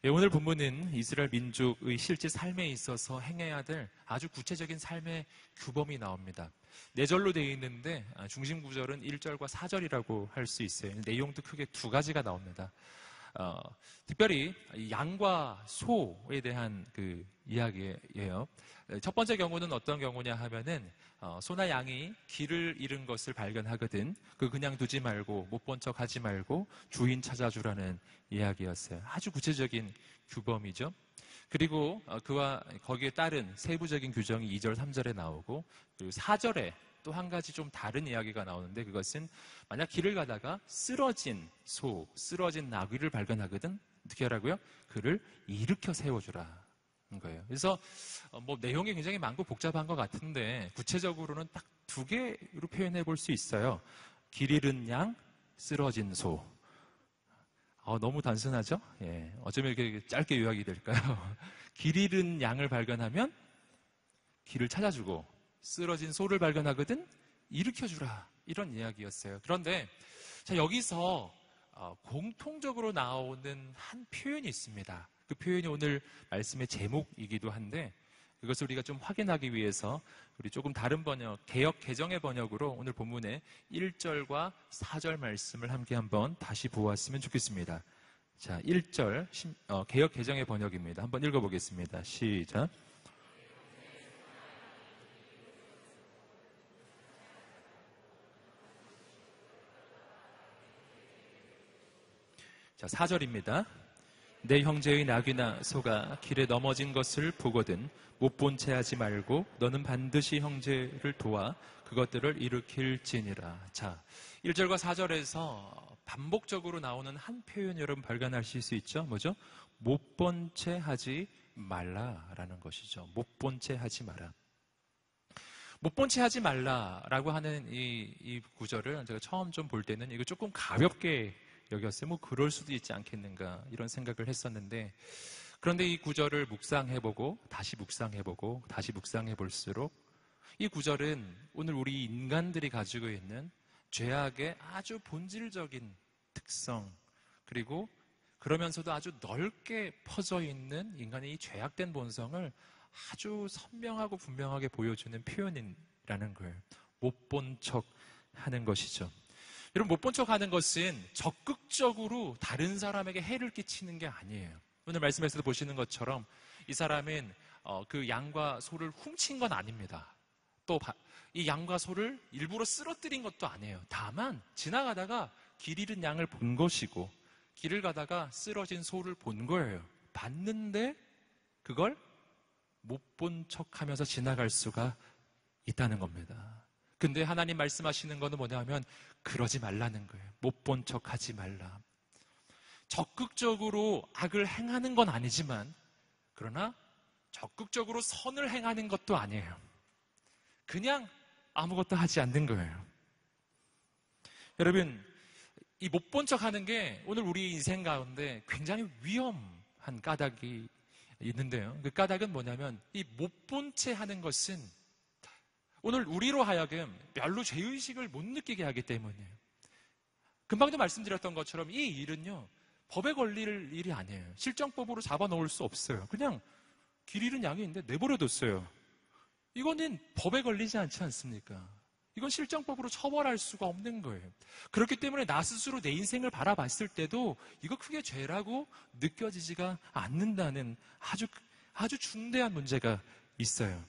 예, 오늘 본문은 이스라엘 민족의 실제 삶에 있어서 행해야 될 아주 구체적인 삶의 규범이 나옵니다. 4절로 되어 있는데 중심 구절은 1절과 4절이라고 할 수 있어요. 내용도 크게 2가지가 나옵니다. 특별히 양과 소에 대한 그 이야기예요. 첫 번째 경우는 어떤 경우냐 하면은 소나 양이 길을 잃은 것을 발견하거든 그냥 두지 말고 못 본 척 하지 말고 주인 찾아주라는 이야기였어요. 아주 구체적인 규범이죠. 그리고 그와 거기에 따른 세부적인 규정이 2절, 3절에 나오고 그리고 4절에 또 한 가지 좀 다른 이야기가 나오는데 그것은 만약 길을 가다가 쓰러진 소, 쓰러진 나귀를 발견하거든 어떻게 하라고요? 그를 일으켜 세워주라. 거예요. 그래서 뭐 내용이 굉장히 많고 복잡한 것 같은데 구체적으로는 딱 2개로 표현해 볼 수 있어요. 길 잃은 양, 쓰러진 소. 너무 단순하죠? 예, 어쩌면 이렇게 짧게 요약이 될까요? 길 잃은 양을 발견하면 길을 찾아주고 쓰러진 소를 발견하거든 일으켜주라. 이런 이야기였어요. 그런데 자, 여기서 공통적으로 나오는 한 표현이 있습니다. 그 표현이 오늘 말씀의 제목이기도 한데 그것을 우리가 좀 확인하기 위해서 우리 조금 다른 번역, 개역 개정의 번역으로 오늘 본문의 1절과 4절 말씀을 함께 한번 다시 보았으면 좋겠습니다. 자, 1절 개역 개정의 번역입니다. 한번 읽어보겠습니다. 시작. 자, 4절입니다. 내 형제의 낙이나 소가 길에 넘어진 것을 보거든 못 본 채 하지 말고 너는 반드시 형제를 도와 그것들을 일으킬지니라. 자, 1절과 4절에서 반복적으로 나오는 한 표현 여러분 발견하실 수 있죠? 뭐죠? 못 본 채 하지 말라라는 것이죠. 못 본 채 하지 마라. 못 본 채 하지 말라라고 하는 이 구절을 제가 처음 좀 볼 때는 이거 조금 가볍게 여겼어요. 뭐 그럴 수도 있지 않겠는가 이런 생각을 했었는데 그런데 이 구절을 묵상해보고 다시 묵상해보고 다시 묵상해볼수록 이 구절은 오늘 우리 인간들이 가지고 있는 죄악의 아주 본질적인 특성 그리고 그러면서도 아주 넓게 퍼져 있는 인간의 이 죄악된 본성을 아주 선명하고 분명하게 보여주는 표현이라는 거예요. 못 본 척 하는 것이죠. 여러분 못 본 척 하는 것은 적극적으로 다른 사람에게 해를 끼치는 게 아니에요. 오늘 말씀에서도 보시는 것처럼 이 사람은 그 양과 소를 훔친 건 아닙니다. 또 이 양과 소를 일부러 쓰러뜨린 것도 아니에요. 다만 지나가다가 길 잃은 양을 본 것이고 길을 가다가 쓰러진 소를 본 거예요. 봤는데 그걸 못 본 척하면서 지나갈 수가 있다는 겁니다. 근데 하나님 말씀하시는 거는 뭐냐면 그러지 말라는 거예요. 못 본 척 하지 말라. 적극적으로 악을 행하는 건 아니지만 그러나 적극적으로 선을 행하는 것도 아니에요. 그냥 아무것도 하지 않는 거예요. 여러분 이 못 본 척 하는 게 오늘 우리 인생 가운데 굉장히 위험한 까닭이 있는데요. 그 까닭은 뭐냐면 이 못 본 채 하는 것은 오늘 우리로 하여금 별로 죄의식을 못 느끼게 하기 때문이에요. 금방도 말씀드렸던 것처럼 이 일은요 법에 걸릴 일이 아니에요. 실정법으로 잡아놓을 수 없어요. 그냥 길 잃은 양이 있는데 내버려뒀어요. 이거는 법에 걸리지 않지 않습니까? 이건 실정법으로 처벌할 수가 없는 거예요. 그렇기 때문에 나 스스로 내 인생을 바라봤을 때도 이거 크게 죄라고 느껴지지가 않는다는 아주 중대한 문제가 있어요.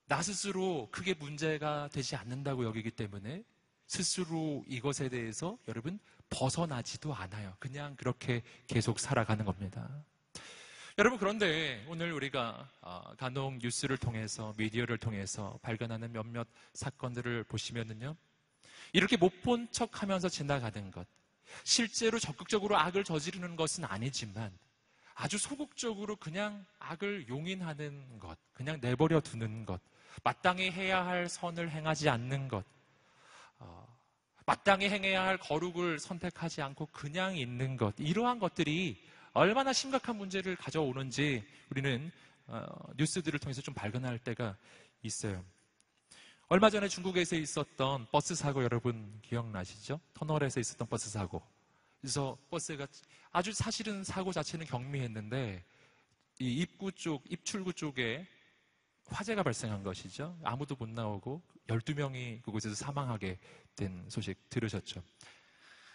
나 스스로 크게 문제가 되지 않는다고 여기기 때문에 스스로 이것에 대해서 여러분 벗어나지도 않아요. 그냥 그렇게 계속 살아가는 겁니다. 여러분 그런데 오늘 우리가 간혹 뉴스를 통해서 미디어를 통해서 발견하는 몇몇 사건들을 보시면은요 이렇게 못 본 척하면서 지나가는 것 실제로 적극적으로 악을 저지르는 것은 아니지만 아주 소극적으로 그냥 악을 용인하는 것 그냥 내버려 두는 것 마땅히 해야 할 선을 행하지 않는 것 마땅히 행해야 할 거룩을 선택하지 않고 그냥 있는 것 이러한 것들이 얼마나 심각한 문제를 가져오는지 우리는 뉴스들을 통해서 좀 발견할 때가 있어요. 얼마 전에 중국에서 있었던 버스 사고 여러분 기억나시죠? 터널에서 있었던 버스 사고 그래서 버스가 아주 사실은 사고 자체는 경미했는데 이 입출구 쪽에 화재가 발생한 것이죠. 아무도 못 나오고 12명이 그곳에서 사망하게 된 소식 들으셨죠.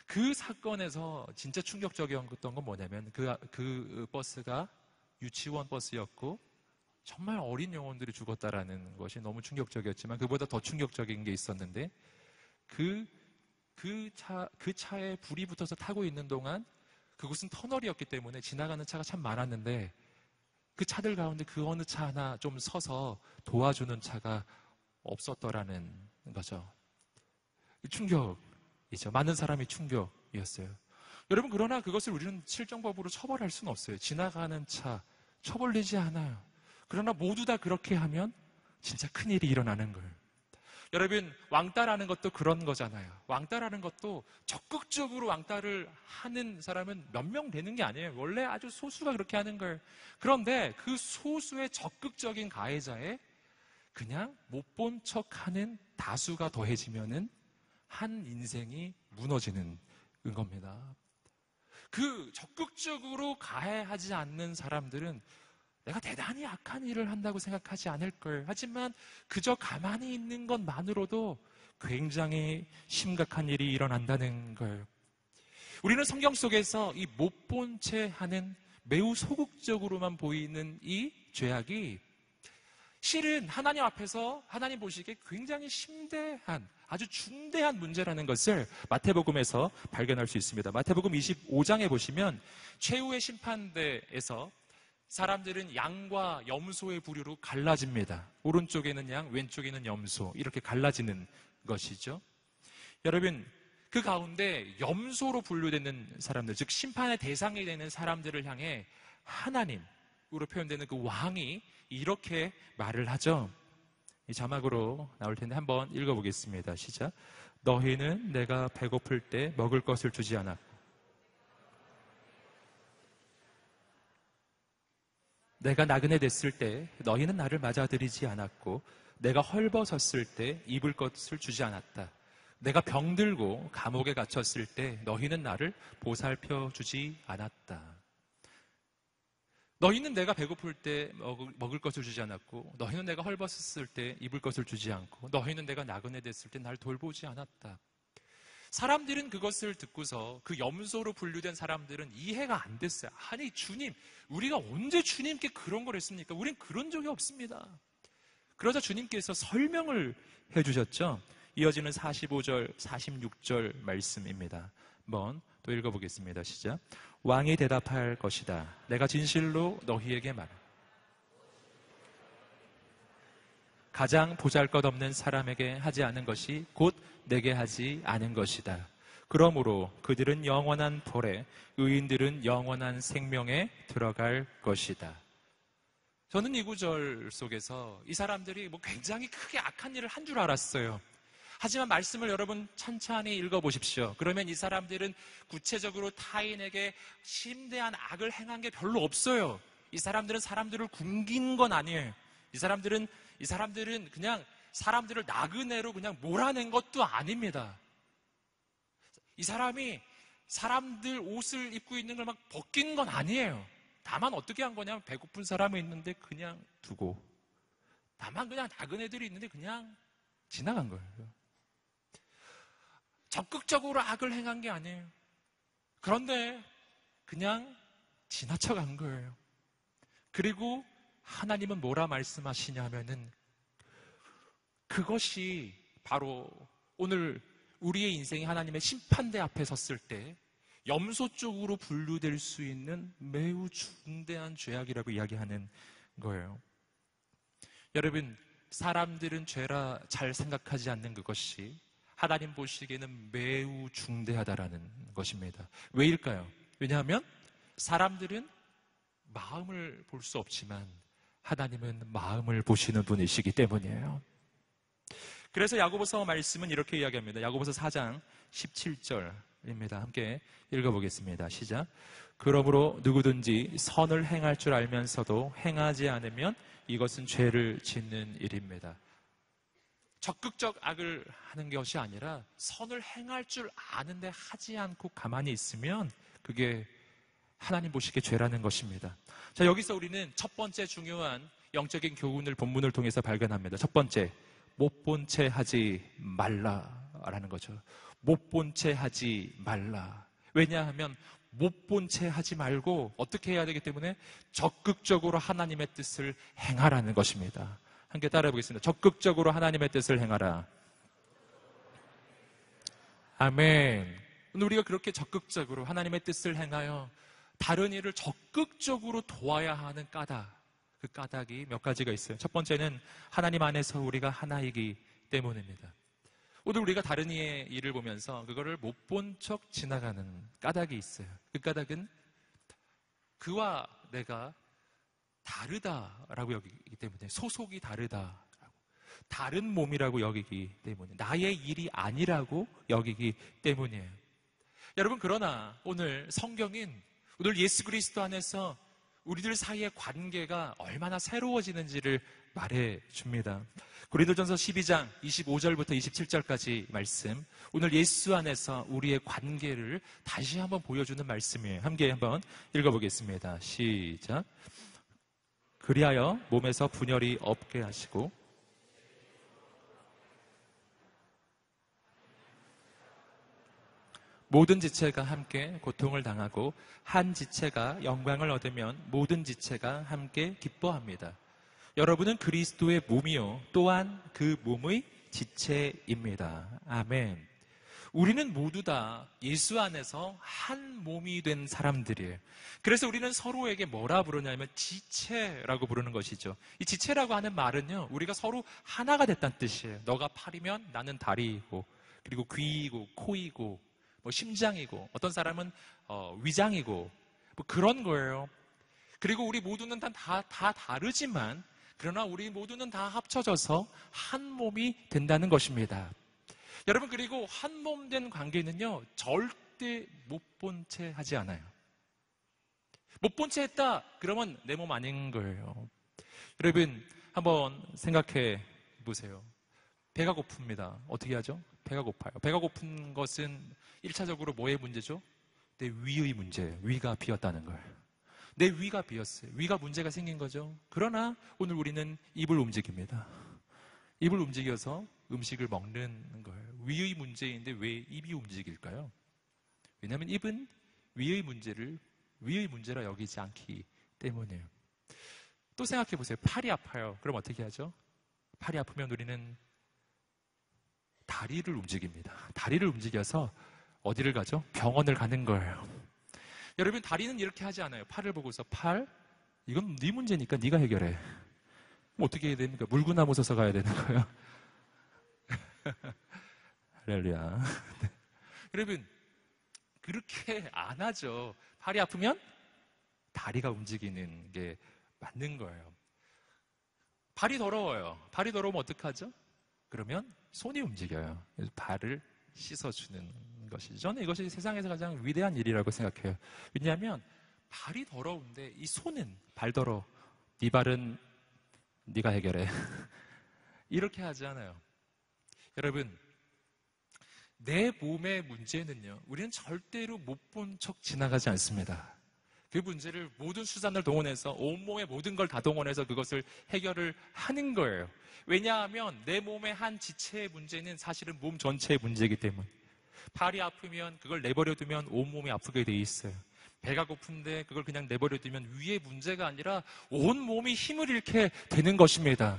그 사건에서 진짜 충격적이었던 건 뭐냐면 그 버스가 유치원 버스였고 정말 어린 영혼들이 죽었다라는 것이 너무 충격적이었지만 그보다 더 충격적인 게 있었는데 그 차에 불이 붙어서 타고 있는 동안 그곳은 터널이었기 때문에 지나가는 차가 참 많았는데 그 차들 가운데 그 어느 차 하나 좀 서서 도와주는 차가 없었더라는 거죠. 충격이죠. 많은 사람이 충격이었어요. 여러분, 그러나 그것을 우리는 실정법으로 처벌할 수는 없어요. 지나가는 차 처벌되지 않아요. 그러나 모두 다 그렇게 하면 진짜 큰일이 일어나는 거예요. 여러분, 왕따라는 것도 그런 거잖아요. 왕따라는 것도 적극적으로 왕따를 하는 사람은 몇 명 되는 게 아니에요. 원래 아주 소수가 그렇게 하는 거예요. 그런데 그 소수의 적극적인 가해자에 그냥 못 본 척하는 다수가 더해지면은 한 인생이 무너지는 겁니다. 그 적극적으로 가해하지 않는 사람들은 내가 대단히 악한 일을 한다고 생각하지 않을 걸. 하지만 그저 가만히 있는 것만으로도 굉장히 심각한 일이 일어난다는 걸. 우리는 성경 속에서 이 못 본 채 하는 매우 소극적으로만 보이는 이 죄악이 실은 하나님 앞에서 하나님 보시기에 굉장히 심대한 아주 중대한 문제라는 것을 마태복음에서 발견할 수 있습니다. 마태복음 25장에 보시면 최후의 심판대에서 사람들은 양과 염소의 부류로 갈라집니다. 오른쪽에는 양, 왼쪽에는 염소, 이렇게 갈라지는 것이죠. 여러분, 그 가운데 염소로 분류되는 사람들, 즉 심판의 대상이 되는 사람들을 향해 하나님으로 표현되는 그 왕이 이렇게 말을 하죠. 이 자막으로 나올 텐데 한번 읽어보겠습니다. 시작. 너희는 내가 배고플 때 먹을 것을 주지 않았고 내가 나그네 됐을 때 너희는 나를 맞아들이지 않았고 내가 헐벗었을 때 입을 것을 주지 않았다. 내가 병들고 감옥에 갇혔을 때 너희는 나를 보살펴 주지 않았다. 너희는 내가 배고플 때 먹을 것을 주지 않았고 너희는 내가 헐벗었을 때 입을 것을 주지 않고 너희는 내가 나그네 됐을 때 날 돌보지 않았다. 사람들은 그것을 듣고서 그 염소로 분류된 사람들은 이해가 안 됐어요. 아니 주님, 우리가 언제 주님께 그런 걸 했습니까? 우린 그런 적이 없습니다. 그러자 주님께서 설명을 해주셨죠. 이어지는 45절, 46절 말씀입니다. 한번 또 읽어보겠습니다. 시작. 왕이 대답할 것이다. 내가 진실로 너희에게 말해. 가장 보잘것없는 사람에게 하지 않은 것이 곧 내게 하지 않은 것이다. 그러므로 그들은 영원한 벌에, 의인들은 영원한 생명에 들어갈 것이다. 저는 이 구절 속에서 이 사람들이 굉장히 크게 악한 일을 한 줄 알았어요. 하지만 말씀을 여러분 천천히 읽어보십시오. 그러면 이 사람들은 구체적으로 타인에게 심대한 악을 행한 게 별로 없어요. 이 사람들은 사람들을 굶긴 건 아니에요. 이 사람들은 그냥 사람들을 나그네로 그냥 몰아낸 것도 아닙니다. 이 사람이 사람들 옷을 입고 있는 걸 막 벗긴 건 아니에요. 다만 어떻게 한 거냐면 배고픈 사람이 있는데 그냥 두고, 다만 그냥 나그네들이 있는데 그냥 지나간 거예요. 적극적으로 악을 행한 게 아니에요. 그런데 그냥 지나쳐간 거예요. 그리고 하나님은 뭐라 말씀하시냐 하면은 그것이 바로 오늘 우리의 인생이 하나님의 심판대 앞에 섰을 때 염소 쪽으로 분류될 수 있는 매우 중대한 죄악이라고 이야기하는 거예요. 여러분, 사람들은 죄라 잘 생각하지 않는 그것이 하나님 보시기에는 매우 중대하다라는 것입니다. 왜일까요? 왜냐하면 사람들은 마음을 볼 수 없지만 하나님은 마음을 보시는 분이시기 때문이에요. 그래서 야고보서 말씀은 이렇게 이야기합니다. 야고보서 4장 17절입니다. 함께 읽어보겠습니다. 시작. 그러므로 누구든지 선을 행할 줄 알면서도 행하지 않으면 이것은 죄를 짓는 일입니다. 적극적 악을 하는 것이 아니라 선을 행할 줄 아는데 하지 않고 가만히 있으면 그게 하나님 보시기에 죄라는 것입니다. 자, 여기서 우리는 첫 번째 중요한 영적인 교훈을 본문을 통해서 발견합니다. 첫 번째, 못 본 채 하지 말라라는 거죠. 못 본 채 하지 말라. 왜냐하면 못 본 채 하지 말고 어떻게 해야 되기 때문에 적극적으로 하나님의 뜻을 행하라는 것입니다. 함께 따라해 보겠습니다. 적극적으로 하나님의 뜻을 행하라. 아멘. 오늘 우리가 그렇게 적극적으로 하나님의 뜻을 행하여 다른 일을 적극적으로 도와야 하는 까닭, 그 까닭이 몇 가지가 있어요. 첫 번째는 하나님 안에서 우리가 하나이기 때문입니다. 오늘 우리가 다른 이의 일을 보면서 그거를 못 본 척 지나가는 까닭이 있어요. 그 까닭은 그와 내가 다르다라고 여기기 때문에, 소속이 다르다라고, 다른 몸이라고 여기기 때문에, 나의 일이 아니라고 여기기 때문이에요. 여러분, 그러나 오늘 성경인 오늘 예수 그리스도 안에서 우리들 사이의 관계가 얼마나 새로워지는지를 말해줍니다. 고린도전서 12장 25절부터 27절까지 말씀, 오늘 예수 안에서 우리의 관계를 다시 한번 보여주는 말씀이에요. 함께 한번 읽어보겠습니다. 시작. 그리하여 몸에서 분열이 없게 하시고 모든 지체가 함께 고통을 당하고 한 지체가 영광을 얻으면 모든 지체가 함께 기뻐합니다. 여러분은 그리스도의 몸이요 또한 그 몸의 지체입니다. 아멘. 우리는 모두 다 예수 안에서 한 몸이 된 사람들이에요. 그래서 우리는 서로에게 뭐라 부르냐면 지체라고 부르는 것이죠. 이 지체라고 하는 말은요, 우리가 서로 하나가 됐다는 뜻이에요. 너가 팔이면 나는 다리이고, 그리고 귀이고, 코이고, 뭐 심장이고, 어떤 사람은 위장이고, 뭐 그런 거예요. 그리고 우리 모두는 다 다르지만, 그러나 우리 모두는 다 합쳐져서 한 몸이 된다는 것입니다. 여러분, 그리고 한 몸 된 관계는요, 절대 못 본 채 하지 않아요. 못 본 채 했다 그러면 내 몸 아닌 거예요. 여러분, 한번 생각해 보세요. 배가 고픕니다. 어떻게 하죠? 배가 고파요. 배가 고픈 것은 1차적으로 뭐의 문제죠? 내 위의 문제예요. 위가 비었다는 거예요. 내 위가 비었어요. 위가 문제가 생긴 거죠. 그러나 오늘 우리는 입을 움직입니다. 입을 움직여서 음식을 먹는 거예요. 위의 문제인데 왜 입이 움직일까요? 왜냐하면 입은 위의 문제를 위의 문제라 여기지 않기 때문이에요. 또 생각해 보세요. 팔이 아파요. 그럼 어떻게 하죠? 팔이 아프면 우리는 다리를 움직입니다. 다리를 움직여서 어디를 가죠? 병원을 가는 거예요. 여러분, 다리는 이렇게 하지 않아요. 팔을 보고서 팔, 이건 네 문제니까 네가 해결해. 그럼 어떻게 해야 됩니까? 물구나무 서서 가야 되는 거예요. 할렐루야. 여러분, 그렇게 안 하죠. 팔이 아프면 다리가 움직이는 게 맞는 거예요. 발이 더러워요. 발이 더러우면 어떡하죠? 그러면 손이 움직여요. 그래서 발을 씻어주는 것이죠. 저는 이것이 세상에서 가장 위대한 일이라고 생각해요. 왜냐하면 발이 더러운데 이 손은 발 더러, 네 발은 네가 해결해. 이렇게 하지 않아요. 여러분, 내 몸의 문제는요, 우리는 절대로 못 본 척 지나가지 않습니다. 그 문제를 모든 수단을 동원해서 온몸의 모든 걸 다 동원해서 그것을 해결을 하는 거예요. 왜냐하면 내 몸의 한 지체의 문제는 사실은 몸 전체의 문제이기 때문에, 발이 아프면 그걸 내버려두면 온몸이 아프게 돼 있어요. 배가 고픈데 그걸 그냥 내버려두면 위의 문제가 아니라 온몸이 힘을 잃게 되는 것입니다.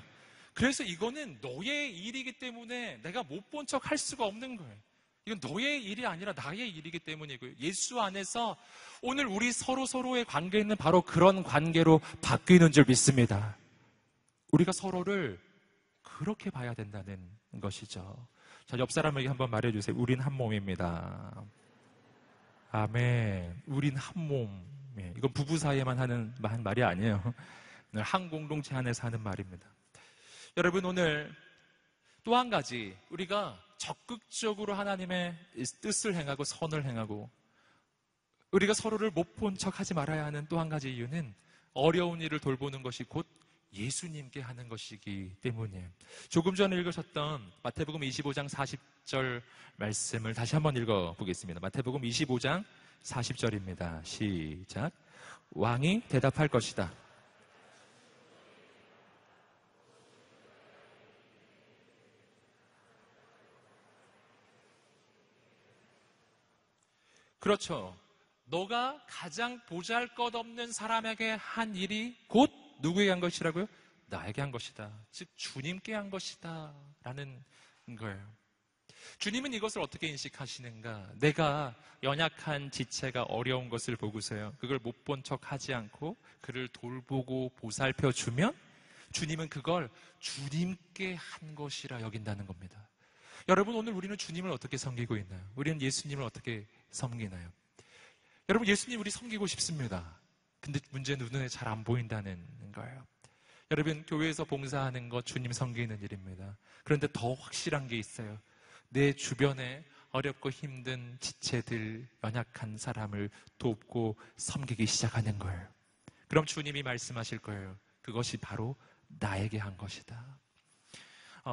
그래서 이거는 너의 일이기 때문에 내가 못 본 척 할 수가 없는 거예요. 이건 너의 일이 아니라 나의 일이기 때문이고요. 예수 안에서 오늘 우리 서로의 관계는 바로 그런 관계로 바뀌는 줄 믿습니다. 우리가 서로를 그렇게 봐야 된다는 것이죠. 자, 옆 사람에게 한번 말해주세요. 우린 한 몸입니다. 아멘. 우린 한 몸. 이건 부부 사이에만 하는 말이 아니에요. 한 공동체 안에서 하는 말입니다. 여러분, 오늘 또 한 가지, 우리가 적극적으로 하나님의 뜻을 행하고 선을 행하고 우리가 서로를 못 본 척 하지 말아야 하는 또 한 가지 이유는 어려운 일을 돌보는 것이 곧 예수님께 하는 것이기 때문이에요. 조금 전에 읽으셨던 마태복음 25장 40절 말씀을 다시 한번 읽어보겠습니다. 마태복음 25장 40절입니다. 시작. 왕이 대답할 것이다. 그렇죠. 너가 가장 보잘것없는 사람에게 한 일이 곧 누구에게 한 것이라고요? 나에게 한 것이다. 즉 주님께 한 것이다 라는 거예요. 주님은 이것을 어떻게 인식하시는가? 내가 연약한 지체가 어려운 것을 보고서요, 그걸 못 본 척 하지 않고 그를 돌보고 보살펴 주면 주님은 그걸 주님께 한 것이라 여긴다는 겁니다. 여러분, 오늘 우리는 주님을 어떻게 섬기고 있나요? 우리는 예수님을 어떻게 섬기나요? 여러분, 예수님 우리 섬기고 싶습니다. 근데 문제는 눈에 잘 안 보인다는 거예요. 여러분, 교회에서 봉사하는 것 주님 섬기는 일입니다. 그런데 더 확실한 게 있어요. 내 주변에 어렵고 힘든 지체들, 연약한 사람을 돕고 섬기기 시작하는 거예요. 그럼 주님이 말씀하실 거예요. 그것이 바로 나에게 한 것이다.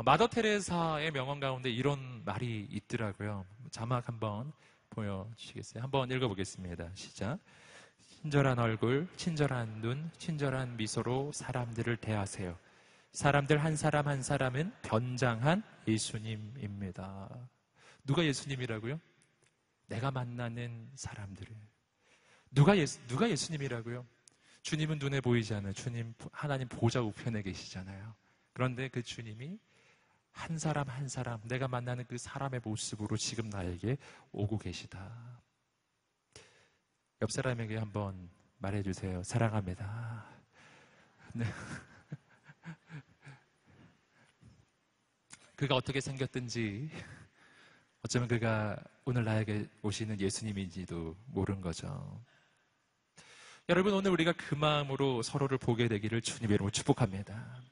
마더 테레사의 명언 가운데 이런 말이 있더라고요. 자막 한번 보여주시겠어요? 한번 읽어보겠습니다. 시작. 친절한 얼굴, 친절한 눈, 친절한 미소로 사람들을 대하세요. 사람들 한 사람 한 사람은 변장한 예수님입니다. 누가 예수님이라고요? 내가 만나는 사람들을. 누가 예수님이라고요? 주님은 눈에 보이지 않아요. 주님, 하나님 보좌 우편에 계시잖아요. 그런데 그 주님이 한 사람 한 사람, 내가 만나는 그 사람의 모습으로 지금 나에게 오고 계시다. 옆 사람에게 한번 말해주세요. 사랑합니다. 네. 그가 어떻게 생겼든지, 어쩌면 그가 오늘 나에게 오시는 예수님인지도 모르는 거죠. 여러분, 오늘 우리가 그 마음으로 서로를 보게 되기를 주님의 이름으로 축복합니다.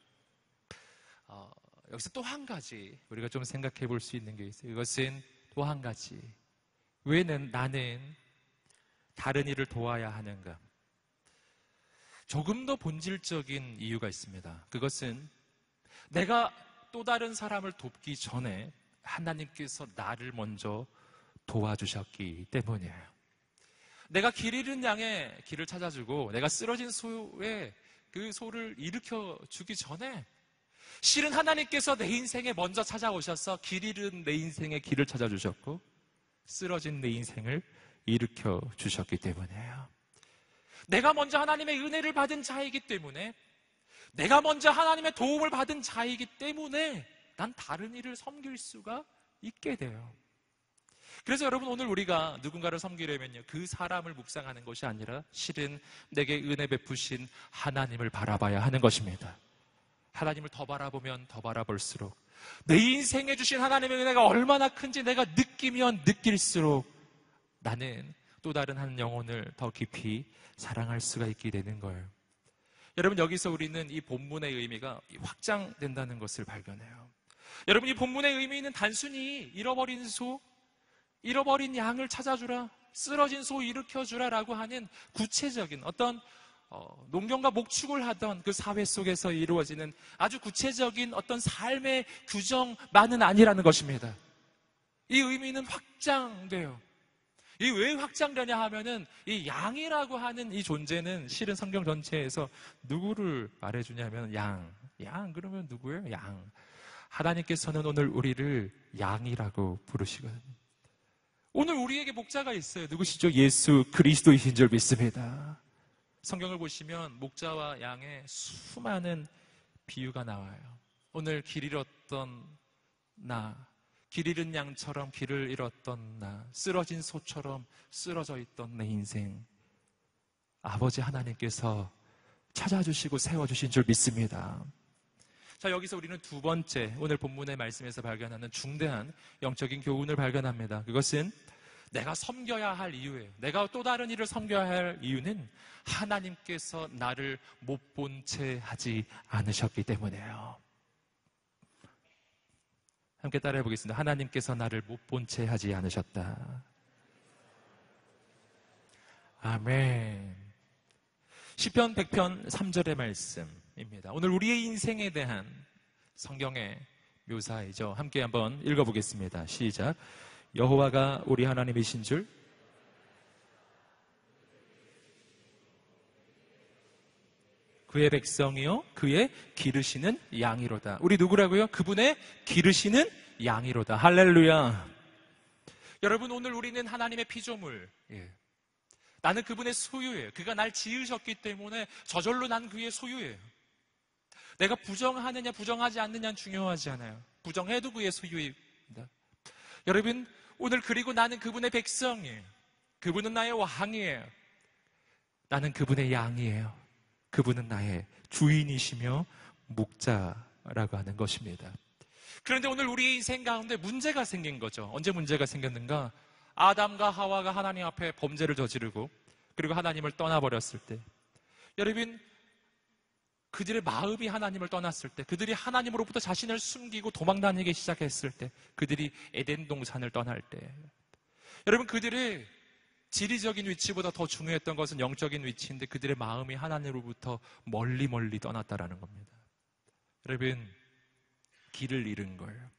여기서 또 한 가지 우리가 좀 생각해 볼 수 있는 게 있어요. 이것은 또 한 가지. 왜 나는 다른 일을 도와야 하는가? 조금 더 본질적인 이유가 있습니다. 그것은 내가 또 다른 사람을 돕기 전에 하나님께서 나를 먼저 도와주셨기 때문이에요. 내가 길 잃은 양의 길을 찾아주고 내가 쓰러진 소에 그 소를 일으켜 주기 전에 실은 하나님께서 내 인생에 먼저 찾아오셔서 길 잃은 내 인생의 길을 찾아주셨고 쓰러진 내 인생을 일으켜 주셨기 때문이에요. 내가 먼저 하나님의 은혜를 받은 자이기 때문에, 내가 먼저 하나님의 도움을 받은 자이기 때문에 난 다른 일을 섬길 수가 있게 돼요. 그래서 여러분, 오늘 우리가 누군가를 섬기려면요, 그 사람을 묵상하는 것이 아니라 실은 내게 은혜 베푸신 하나님을 바라봐야 하는 것입니다. 하나님을 더 바라보면 더 바라볼수록 내 인생에 주신 하나님의 은혜가 얼마나 큰지 내가 느끼면 느낄수록 나는 또 다른 한 영혼을 더 깊이 사랑할 수가 있게 되는 거예요. 여러분, 여기서 우리는 이 본문의 의미가 확장된다는 것을 발견해요. 여러분, 이 본문의 의미는 단순히 잃어버린 소, 잃어버린 양을 찾아주라, 쓰러진 소 일으켜주라 라고 하는 구체적인 어떤 농경과 목축을 하던 그 사회 속에서 이루어지는 아주 구체적인 어떤 삶의 규정만은 아니라는 것입니다. 이 의미는 확장돼요. 이 왜 확장되냐 하면은 이 양이라고 하는 이 존재는 실은 성경 전체에서 누구를 말해주냐면 양 그러면 누구예요? 양. 하나님께서는 오늘 우리를 양이라고 부르시거든요. 오늘 우리에게 목자가 있어요. 누구시죠? 예수 그리스도이신 줄 믿습니다. 성경을 보시면 목자와 양의 수많은 비유가 나와요. 오늘 길 잃었던 나, 길 잃은 양처럼 길을 잃었던 나, 쓰러진 소처럼 쓰러져 있던 내 인생, 아버지 하나님께서 찾아주시고 세워주신 줄 믿습니다. 자, 여기서 우리는 두 번째, 오늘 본문의 말씀에서 발견하는 중대한 영적인 교훈을 발견합니다. 그것은 내가 섬겨야 할 이유예요. 내가 또 다른 일을 섬겨야 할 이유는 하나님께서 나를 못 본 채 하지 않으셨기 때문이에요. 함께 따라해 보겠습니다. 하나님께서 나를 못 본 채 하지 않으셨다. 아멘. 시편 100편 3절의 말씀 말씀입니다. 오늘 우리의 인생에 대한 성경의 묘사이죠. 함께 한번 읽어보겠습니다. 시작. 여호와가 우리 하나님이신 줄 그의 백성이요 그의 기르시는 양이로다. 우리 누구라고요? 그분의 기르시는 양이로다. 할렐루야. 여러분, 오늘 우리는 하나님의 피조물. 나는 그분의 소유예요. 그가 날 지으셨기 때문에 저절로 난 그의 소유예요. 내가 부정하느냐 부정하지 않느냐는 중요하지 않아요. 부정해도 그의 소유입니다. 여러분, 오늘 그리고 나는 그분의 백성이에요. 그분은 나의 왕이에요. 나는 그분의 양이에요. 그분은 나의 주인이시며 목자라고 하는 것입니다. 그런데 오늘 우리 인생 가운데 문제가 생긴 거죠. 언제 문제가 생겼는가? 아담과 하와가 하나님 앞에 범죄를 저지르고 그리고 하나님을 떠나버렸을 때, 여러분, 그들의 마음이 하나님을 떠났을 때, 그들이 하나님으로부터 자신을 숨기고 도망다니기 시작했을 때, 그들이 에덴 동산을 떠날 때, 여러분, 그들의 지리적인 위치보다 더 중요했던 것은 영적인 위치인데 그들의 마음이 하나님으로부터 멀리 멀리 떠났다라는 겁니다. 여러분, 길을 잃은 거예요.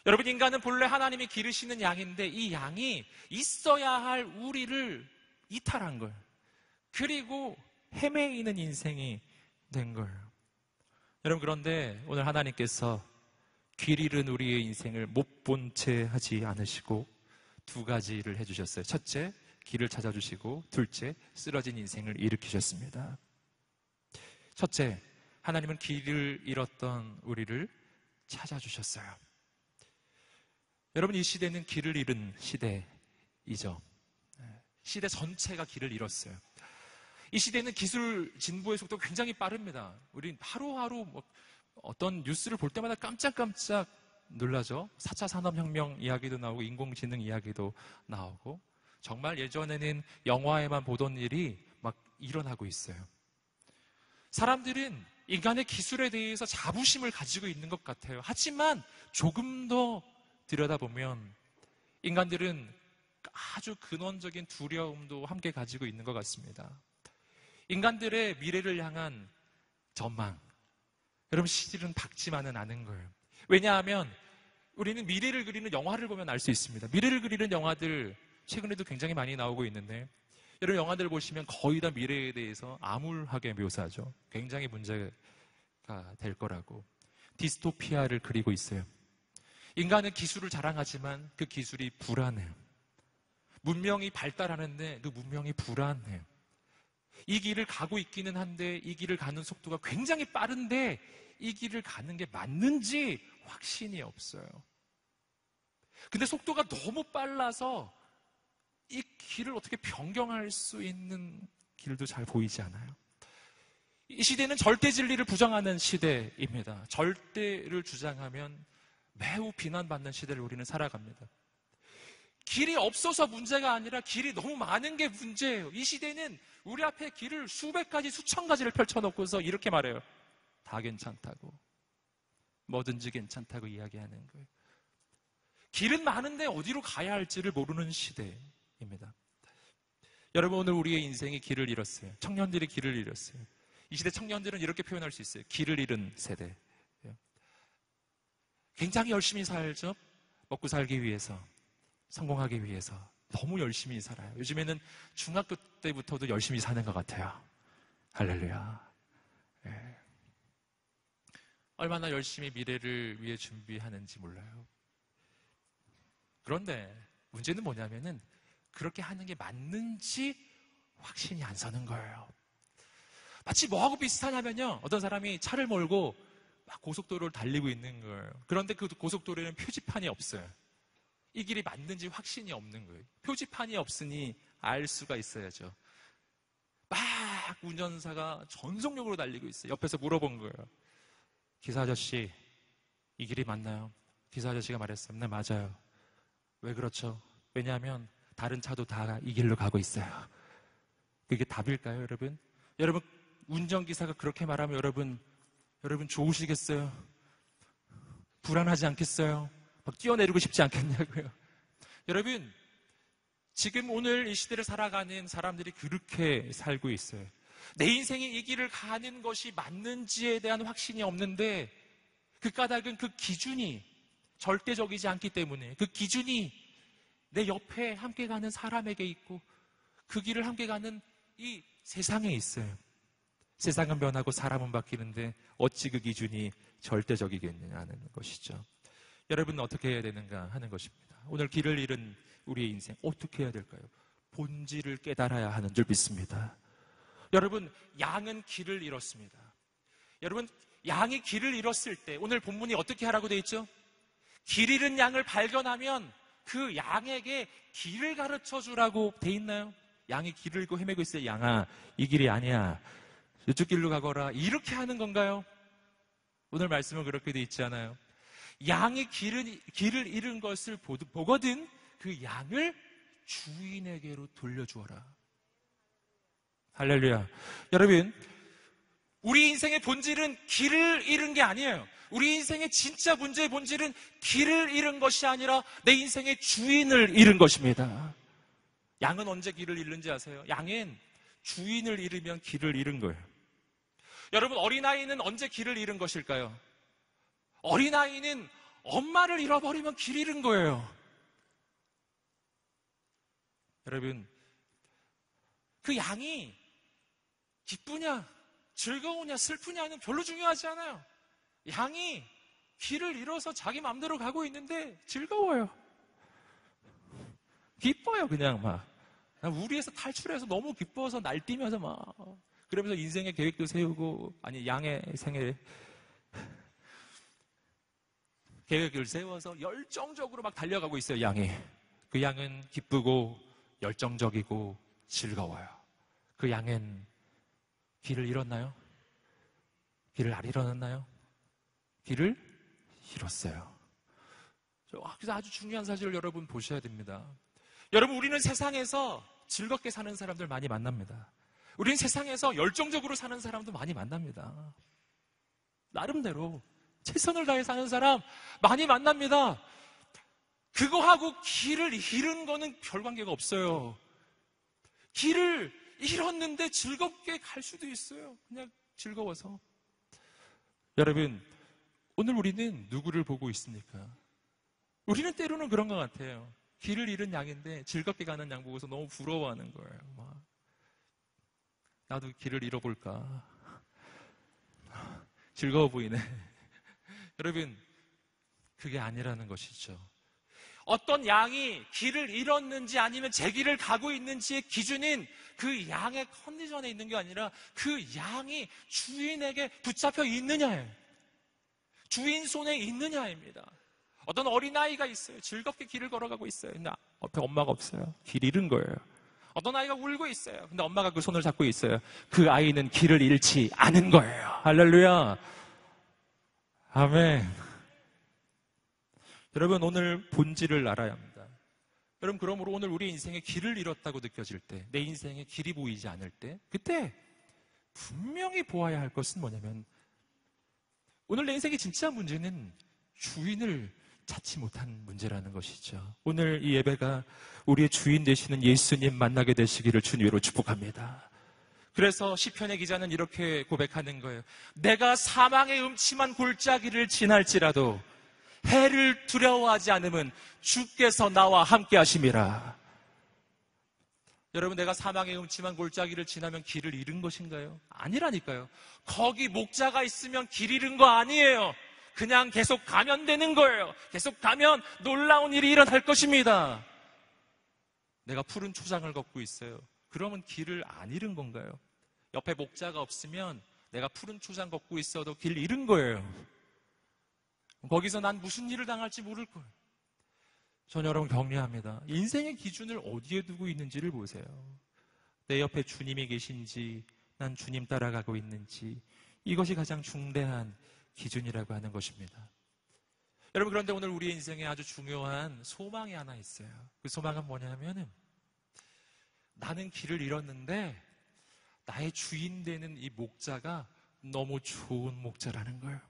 여러분, 인간은 본래 하나님이 기르시는 양인데 이 양이 있어야 할 우리를 이탈한 거예요. 그리고 헤매이는 인생이 된 거예요. 여러분, 그런데 오늘 하나님께서 길 잃은 우리의 인생을 못 본 채 하지 않으시고 두 가지를 해주셨어요. 첫째, 길을 찾아주시고, 둘째, 쓰러진 인생을 일으키셨습니다. 첫째, 하나님은 길을 잃었던 우리를 찾아주셨어요. 여러분, 이 시대는 길을 잃은 시대이죠. 시대 전체가 길을 잃었어요. 이 시대는 기술 진보의 속도가 굉장히 빠릅니다. 우린 하루하루 어떤 뉴스를 볼 때마다 깜짝깜짝 놀라죠. 4차 산업혁명 이야기도 나오고 인공지능 이야기도 나오고, 정말 예전에는 영화에만 보던 일이 막 일어나고 있어요. 사람들은 인간의 기술에 대해서 자부심을 가지고 있는 것 같아요. 하지만 조금 더 들여다보면 인간들은 아주 근원적인 두려움도 함께 가지고 있는 것 같습니다. 인간들의 미래를 향한 전망, 여러분, 실은 밝지만은 않은 거예요. 왜냐하면 우리는 미래를 그리는 영화를 보면 알 수 있습니다. 미래를 그리는 영화들 최근에도 굉장히 많이 나오고 있는데, 여러분, 영화들 보시면 거의 다 미래에 대해서 암울하게 묘사하죠. 굉장히 문제가 될 거라고 디스토피아를 그리고 있어요. 인간은 기술을 자랑하지만 그 기술이 불안해요. 문명이 발달하는데 그 문명이 불안해요. 이 길을 가고 있기는 한데 이 길을 가는 속도가 굉장히 빠른데 이 길을 가는 게 맞는지 확신이 없어요. 근데 속도가 너무 빨라서 이 길을 어떻게 변경할 수 있는 길도 잘 보이지 않아요. 이 시대는 절대 진리를 부정하는 시대입니다. 절대를 주장하면 매우 비난받는 시대를 우리는 살아갑니다. 길이 없어서 문제가 아니라 길이 너무 많은 게 문제예요. 이 시대는 우리 앞에 길을 수백 가지, 수천 가지를 펼쳐놓고서 이렇게 말해요. 다 괜찮다고. 뭐든지 괜찮다고 이야기하는 거예요. 길은 많은데 어디로 가야 할지를 모르는 시대입니다. 여러분, 오늘 우리의 인생이 길을 잃었어요. 청년들이 길을 잃었어요. 이 시대 청년들은 이렇게 표현할 수 있어요. 길을 잃은 세대. 굉장히 열심히 살죠. 먹고 살기 위해서, 성공하기 위해서 너무 열심히 살아요. 요즘에는 중학교 때부터도 열심히 사는 것 같아요. 할렐루야. 네. 얼마나 열심히 미래를 위해 준비하는지 몰라요. 그런데 문제는 뭐냐면은 그렇게 하는 게 맞는지 확신이 안 서는 거예요. 마치 뭐하고 비슷하냐면요, 어떤 사람이 차를 몰고 막 고속도로를 달리고 있는 거예요. 그런데 그 고속도로에는 표지판이 없어요. 이 길이 맞는지 확신이 없는 거예요. 표지판이 없으니 알 수가 있어야죠. 막 운전사가 전속력으로 달리고 있어요. 옆에서 물어본 거예요. 기사 아저씨, 이 길이 맞나요? 기사 아저씨가 말했어요. 네, 맞아요. 왜 그렇죠? 왜냐하면 다른 차도 다 이 길로 가고 있어요. 그게 답일까요, 여러분? 여러분, 운전기사가 그렇게 말하면 여러분 좋으시겠어요? 불안하지 않겠어요? 막 뛰어내리고 싶지 않겠냐고요? 여러분, 지금 오늘 이 시대를 살아가는 사람들이 그렇게 살고 있어요. 내 인생이 이 길을 가는 것이 맞는지에 대한 확신이 없는데 그 까닭은 그 기준이 절대적이지 않기 때문에 그 기준이 내 옆에 함께 가는 사람에게 있고 그 길을 함께 가는 이 세상에 있어요. 세상은 변하고 사람은 바뀌는데 어찌 그 기준이 절대적이겠느냐는 것이죠. 여러분은 어떻게 해야 되는가 하는 것입니다. 오늘 길을 잃은 우리의 인생 어떻게 해야 될까요? 본질을 깨달아야 하는 줄 믿습니다. 여러분, 양은 길을 잃었습니다. 여러분, 양이 길을 잃었을 때 오늘 본문이 어떻게 하라고 되어 있죠? 길 잃은 양을 발견하면 그 양에게 길을 가르쳐 주라고 돼 있나요? 양이 길을 잃고 헤매고 있어요. 양아, 이 길이 아니야. 이쪽 길로 가거라. 이렇게 하는 건가요? 오늘 말씀은 그렇게 돼 있지 않아요. 양이 길을 잃은 것을 보거든 그 양을 주인에게로 돌려주어라. 할렐루야. 여러분, 우리 인생의 본질은 길을 잃은 게 아니에요. 우리 인생의 진짜 문제의 본질은 길을 잃은 것이 아니라 내 인생의 주인을 잃은 것입니다. 양은 언제 길을 잃는지 아세요? 양은 주인을 잃으면 길을 잃은 거예요. 여러분, 어린아이는 언제 길을 잃은 것일까요? 어린아이는 엄마를 잃어버리면 길 잃은 거예요. 여러분, 그 양이 기쁘냐, 즐거우냐, 슬프냐는 별로 중요하지 않아요. 양이 길을 잃어서 자기 마음대로 가고 있는데 즐거워요. 기뻐요, 그냥 막. 우리에서 탈출해서 너무 기뻐서 날뛰면서 막. 그러면서 인생의 계획도 세우고, 아니, 양의 생애 계획을 세워서 열정적으로 막 달려가고 있어요, 양이. 그 양은 기쁘고, 열정적이고, 즐거워요. 그 양은 길을 잃었나요? 길을 안 잃었나요? 길을 잃었어요. 그래서 아주 중요한 사실을 여러분 보셔야 됩니다. 여러분, 우리는 세상에서 즐겁게 사는 사람들 많이 만납니다. 우리는 세상에서 열정적으로 사는 사람도 많이 만납니다. 나름대로 최선을 다해 사는 사람 많이 만납니다. 그거하고 길을 잃은 거는 별 관계가 없어요. 길을 잃었는데 즐겁게 갈 수도 있어요. 그냥 즐거워서. 여러분, 오늘 우리는 누구를 보고 있습니까? 우리는 때로는 그런 것 같아요. 길을 잃은 양인데 즐겁게 가는 양 보고서 너무 부러워하는 거예요. 막. 나도 길을 잃어볼까? 즐거워 보이네. 여러분, 그게 아니라는 것이죠. 어떤 양이 길을 잃었는지 아니면 제 길을 가고 있는지의 기준은 그 양의 컨디션에 있는 게 아니라 그 양이 주인에게 붙잡혀 있느냐예요. 주인 손에 있느냐입니다. 어떤 어린아이가 있어요. 즐겁게 길을 걸어가고 있어요. 근데 옆에 엄마가 없어요. 길 잃은 거예요. 어떤 아이가 울고 있어요. 근데 엄마가 그 손을 잡고 있어요. 그 아이는 길을 잃지 않은 거예요. 할렐루야. 아멘. 여러분, 오늘 본질을 알아야 합니다. 여러분, 그러므로 오늘 우리 인생에 길을 잃었다고 느껴질 때, 내 인생에 길이 보이지 않을 때, 그때 분명히 보아야 할 것은 뭐냐면, 오늘 내 인생의 진짜 문제는 주인을 찾지 못한 문제라는 것이죠. 오늘 이 예배가 우리의 주인 되시는 예수님 만나게 되시기를 주님으로 축복합니다. 그래서 시편의 기자는 이렇게 고백하는 거예요. 내가 사망의 음침한 골짜기를 지날지라도 해를 두려워하지 않으면 주께서 나와 함께 하심이라. 여러분, 내가 사망의 음침한 골짜기를 지나면 길을 잃은 것인가요? 아니라니까요. 거기 목자가 있으면 길 잃은 거 아니에요. 그냥 계속 가면 되는 거예요. 계속 가면 놀라운 일이 일어날 것입니다. 내가 푸른 초장을 걷고 있어요. 그러면 길을 안 잃은 건가요? 옆에 목자가 없으면 내가 푸른 초장 걷고 있어도 길 잃은 거예요. 거기서 난 무슨 일을 당할지 모를 거예요. 전 여러분 격려합니다. 인생의 기준을 어디에 두고 있는지를 보세요. 내 옆에 주님이 계신지, 난 주님 따라가고 있는지, 이것이 가장 중대한 기준이라고 하는 것입니다. 여러분, 그런데 오늘 우리의 인생에 아주 중요한 소망이 하나 있어요. 그 소망은 뭐냐면은 나는 길을 잃었는데 나의 주인 되는 이 목자가 너무 좋은 목자라는 거예요.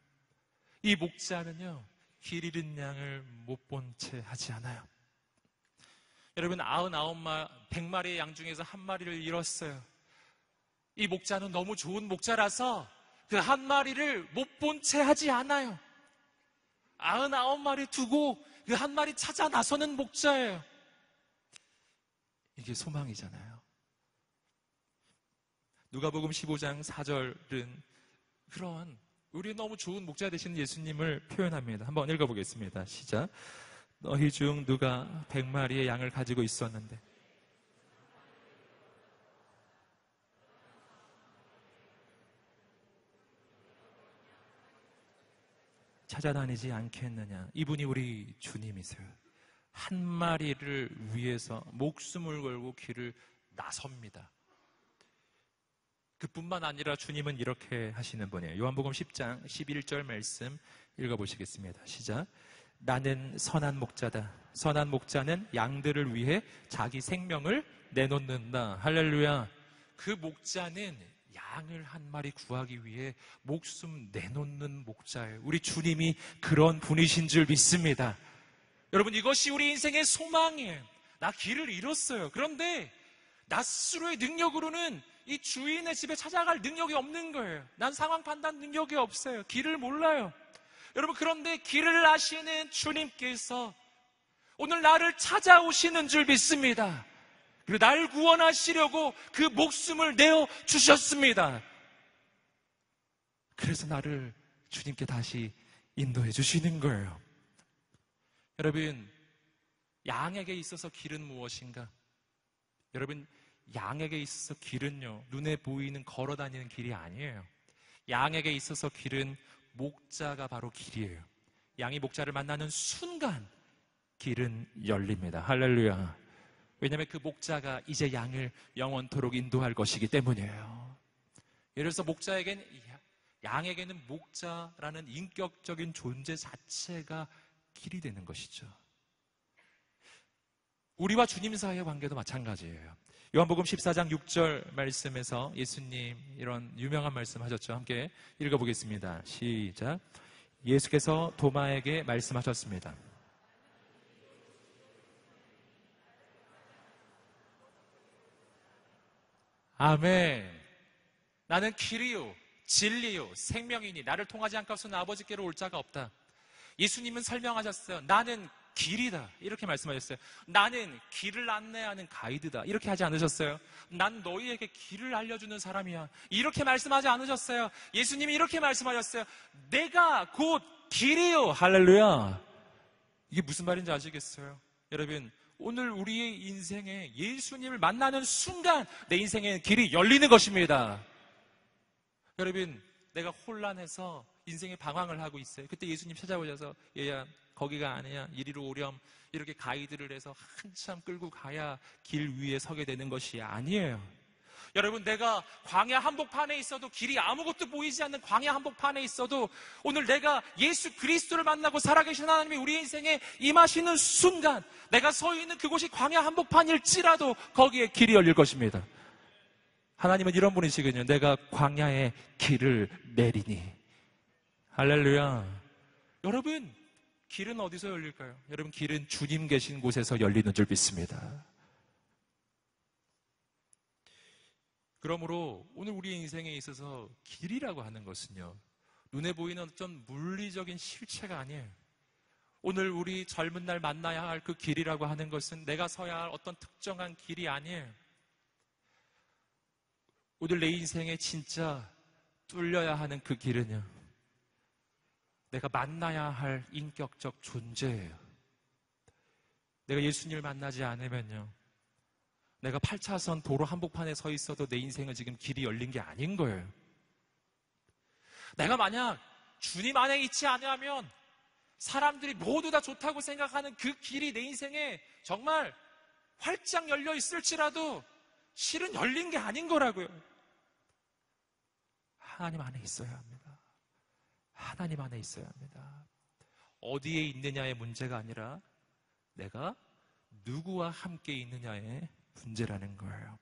이 목자는요, 길 잃은 양을 못 본 채 하지 않아요. 여러분, 100마리의 양 중에서 한 마리를 잃었어요. 이 목자는 너무 좋은 목자라서 그 한 마리를 못 본 채 하지 않아요. 99마리 두고 그 한 마리 찾아 나서는 목자예요. 이게 소망이잖아요. 누가복음 15장 4절은 그런 우리 너무 좋은 목자 되시는 예수님을 표현합니다. 한번 읽어보겠습니다. 시작. 너희 중 누가 100마리의 양을 가지고 있었는데 찾아다니지 않겠느냐. 이분이 우리 주님이세요. 한 마리를 위해서 목숨을 걸고 길을 나섭니다. 그뿐만 아니라 주님은 이렇게 하시는 분이에요. 요한복음 10장 11절 말씀 읽어보시겠습니다. 시작. 나는 선한 목자다. 선한 목자는 양들을 위해 자기 생명을 내놓는다. 할렐루야. 그 목자는 양을 한 마리 구하기 위해 목숨 내놓는 목자예요. 우리 주님이 그런 분이신 줄 믿습니다. 여러분, 이것이 우리 인생의 소망이에요. 나 길을 잃었어요. 그런데 나 스스로의 능력으로는 이 주인의 집에 찾아갈 능력이 없는 거예요. 난 상황 판단 능력이 없어요. 길을 몰라요. 여러분, 그런데 길을 아시는 주님께서 오늘 나를 찾아오시는 줄 믿습니다. 그리고 날 구원하시려고 그 목숨을 내어 주셨습니다. 그래서 나를 주님께 다시 인도해 주시는 거예요. 여러분, 양에게 있어서 길은 무엇인가? 여러분, 양에게 있어서 길은요, 눈에 보이는 걸어 다니는 길이 아니에요. 양에게 있어서 길은 목자가 바로 길이에요. 양이 목자를 만나는 순간 길은 열립니다. 할렐루야. 왜냐하면 그 목자가 이제 양을 영원토록 인도할 것이기 때문이에요. 예를 들어서 양에게는 목자라는 인격적인 존재 자체가 길이 되는 것이죠. 우리와 주님 사이의 관계도 마찬가지예요. 요한복음 14장 6절 말씀에서 예수님 이런 유명한 말씀 하셨죠. 함께 읽어보겠습니다. 시작. 예수께서 도마에게 말씀하셨습니다. 아멘. 나는 길이요 진리요 생명이니 나를 통하지 않고서는 아버지께로 올 자가 없다. 예수님은 설명하셨어요. 나는 길이다 이렇게 말씀하셨어요. 나는 길을 안내하는 가이드다 이렇게 하지 않으셨어요? 난 너희에게 길을 알려주는 사람이야 이렇게 말씀하지 않으셨어요? 예수님이 이렇게 말씀하셨어요. 내가 곧 길이요. 할렐루야. 이게 무슨 말인지 아시겠어요? 여러분, 오늘 우리의 인생에 예수님을 만나는 순간 내 인생의 길이 열리는 것입니다. 여러분, 내가 혼란해서 인생에 방황을 하고 있어요. 그때 예수님 찾아오셔서 얘야 거기가 아니야 이리로 오렴 이렇게 가이드를 해서 한참 끌고 가야 길 위에 서게 되는 것이 아니에요. 여러분, 내가 광야 한복판에 있어도 길이 아무것도 보이지 않는 광야 한복판에 있어도 오늘 내가 예수 그리스도를 만나고 살아계신 하나님이 우리 인생에 임하시는 순간 내가 서 있는 그곳이 광야 한복판일지라도 거기에 길이 열릴 것입니다. 하나님은 이런 분이시거든요. 내가 광야에 길을 내리니. 할렐루야. 여러분, 길은 어디서 열릴까요? 여러분, 길은 주님 계신 곳에서 열리는 줄 믿습니다. 그러므로 오늘 우리의 인생에 있어서 길이라고 하는 것은요, 눈에 보이는 어떤 물리적인 실체가 아니에요. 오늘 우리 젊은 날 만나야 할 그 길이라고 하는 것은 내가 서야 할 어떤 특정한 길이 아니에요. 오늘 내 인생에 진짜 뚫려야 하는 그 길은요, 내가 만나야 할 인격적 존재예요. 내가 예수님을 만나지 않으면요, 내가 8차선 도로 한복판에 서 있어도 내 인생은 지금 길이 열린 게 아닌 거예요. 내가 만약 주님 안에 있지 않으면 사람들이 모두 다 좋다고 생각하는 그 길이 내 인생에 정말 활짝 열려 있을지라도 실은 열린 게 아닌 거라고요. 하나님 안에 있어야 합니다. 하나님 안에 있어야 합니다. 어디에 있느냐의 문제가 아니라 내가 누구와 함께 있느냐의 문제라는 거예요.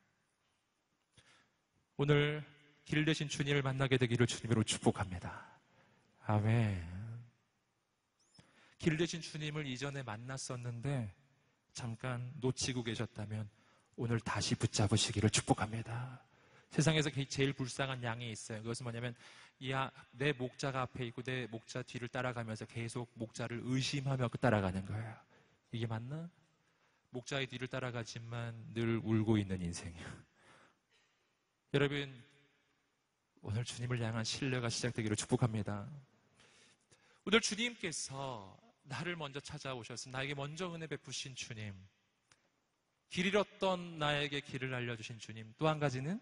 오늘 길 되신 주님을 만나게 되기를 주님으로 축복합니다. 아멘. 길 되신 주님을 이전에 만났었는데 잠깐 놓치고 계셨다면 오늘 다시 붙잡으시기를 축복합니다. 세상에서 제일 불쌍한 양이 있어요. 그것은 뭐냐면 내 목자가 앞에 있고 내 목자 뒤를 따라가면서 계속 목자를 의심하며 따라가는 거예요. 이게 맞나? 목자의 뒤를 따라가지만 늘 울고 있는 인생이에요. 여러분, 오늘 주님을 향한 신뢰가 시작되기를 축복합니다. 오늘 주님께서 나를 먼저 찾아오셔서 나에게 먼저 은혜 베푸신 주님, 길 잃었던 나에게 길을 알려주신 주님, 또 한 가지는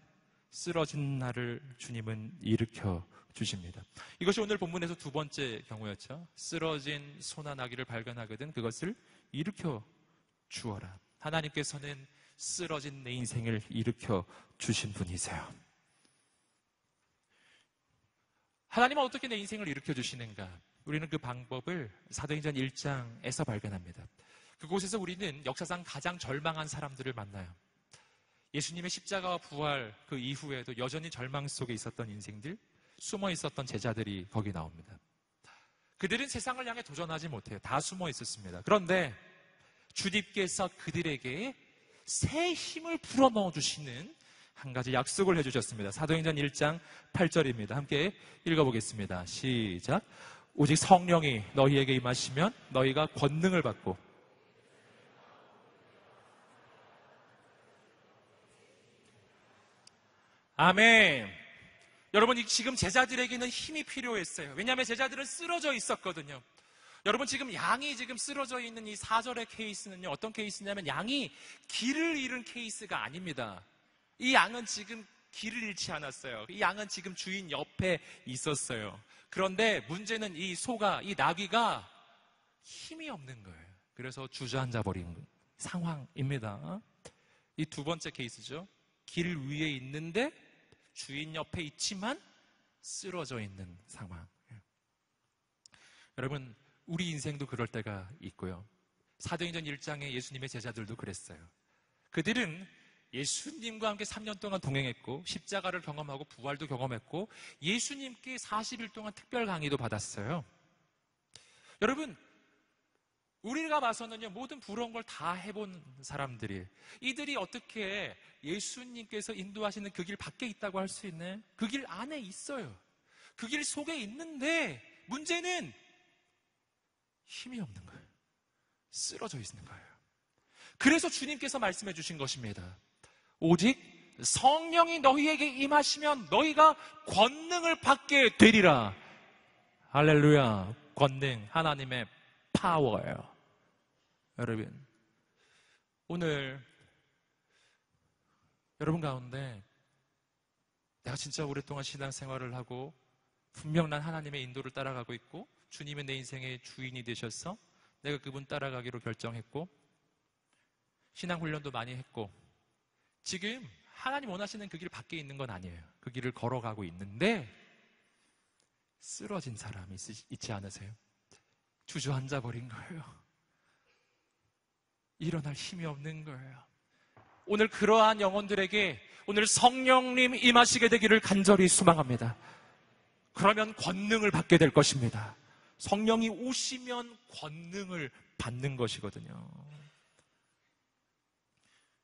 쓰러진 나를 주님은 일으켜 주십니다. 이것이 오늘 본문에서 두 번째 경우였죠. 쓰러진 소나 나귀를 발견하거든 그것을 일으켜 주어라. 하나님께서는 쓰러진 내 인생을 일으켜 주신 분이세요. 하나님은 어떻게 내 인생을 일으켜 주시는가? 우리는 그 방법을 사도행전 1장에서 발견합니다. 그곳에서 우리는 역사상 가장 절망한 사람들을 만나요. 예수님의 십자가와 부활 그 이후에도 여전히 절망 속에 있었던 인생들, 숨어 있었던 제자들이 거기 나옵니다. 그들은 세상을 향해 도전하지 못해요. 다 숨어 있었습니다. 그런데 주님께서 그들에게 새 힘을 불어넣어 주시는 한 가지 약속을 해주셨습니다. 사도행전 1장 8절입니다. 함께 읽어보겠습니다. 시작. 오직 성령이 너희에게 임하시면 너희가 권능을 받고 아멘. 여러분, 지금 제자들에게는 힘이 필요했어요. 왜냐하면 제자들은 쓰러져 있었거든요. 여러분, 지금 양이 지금 쓰러져 있는 이 4절의 케이스는요, 어떤 케이스냐면 양이 길을 잃은 케이스가 아닙니다. 이 양은 지금 길을 잃지 않았어요. 이 양은 지금 주인 옆에 있었어요. 그런데 문제는 이 소가, 이 나귀가 힘이 없는 거예요. 그래서 주저앉아 버린 상황입니다. 이 두 번째 케이스죠. 길 위에 있는데 주인 옆에 있지만 쓰러져 있는 상황. 여러분, 우리 인생도 그럴 때가 있고요. 사도행전 1장의 예수님의 제자들도 그랬어요. 그들은 예수님과 함께 3년 동안 동행했고 십자가를 경험하고 부활도 경험했고 예수님께 40일 동안 특별 강의도 받았어요. 여러분, 우리가 봐서는요, 모든 부러운 걸 다 해본 사람들이, 이들이 어떻게 예수님께서 인도하시는 그 길 밖에 있다고 할 수 있나요? 그 길 안에 있어요. 그 길 속에 있는데 문제는 힘이 없는 거예요. 쓰러져 있는 거예요. 그래서 주님께서 말씀해 주신 것입니다. 오직 성령이 너희에게 임하시면 너희가 권능을 받게 되리라. 할렐루야. 권능, 하나님의 파워예요. 여러분, 오늘 여러분 가운데 내가 진짜 오랫동안 신앙생활을 하고 분명 난 하나님의 인도를 따라가고 있고 주님의 내 인생의 주인이 되셔서 내가 그분 따라가기로 결정했고 신앙훈련도 많이 했고 지금 하나님 원하시는 그 길 밖에 있는 건 아니에요. 그 길을 걸어가고 있는데 쓰러진 사람이 있지 않으세요? 주저앉아 버린 거예요. 일어날 힘이 없는 거예요. 오늘 그러한 영혼들에게 오늘 성령님 임하시게 되기를 간절히 소망합니다. 그러면 권능을 받게 될 것입니다. 성령이 오시면 권능을 받는 것이거든요.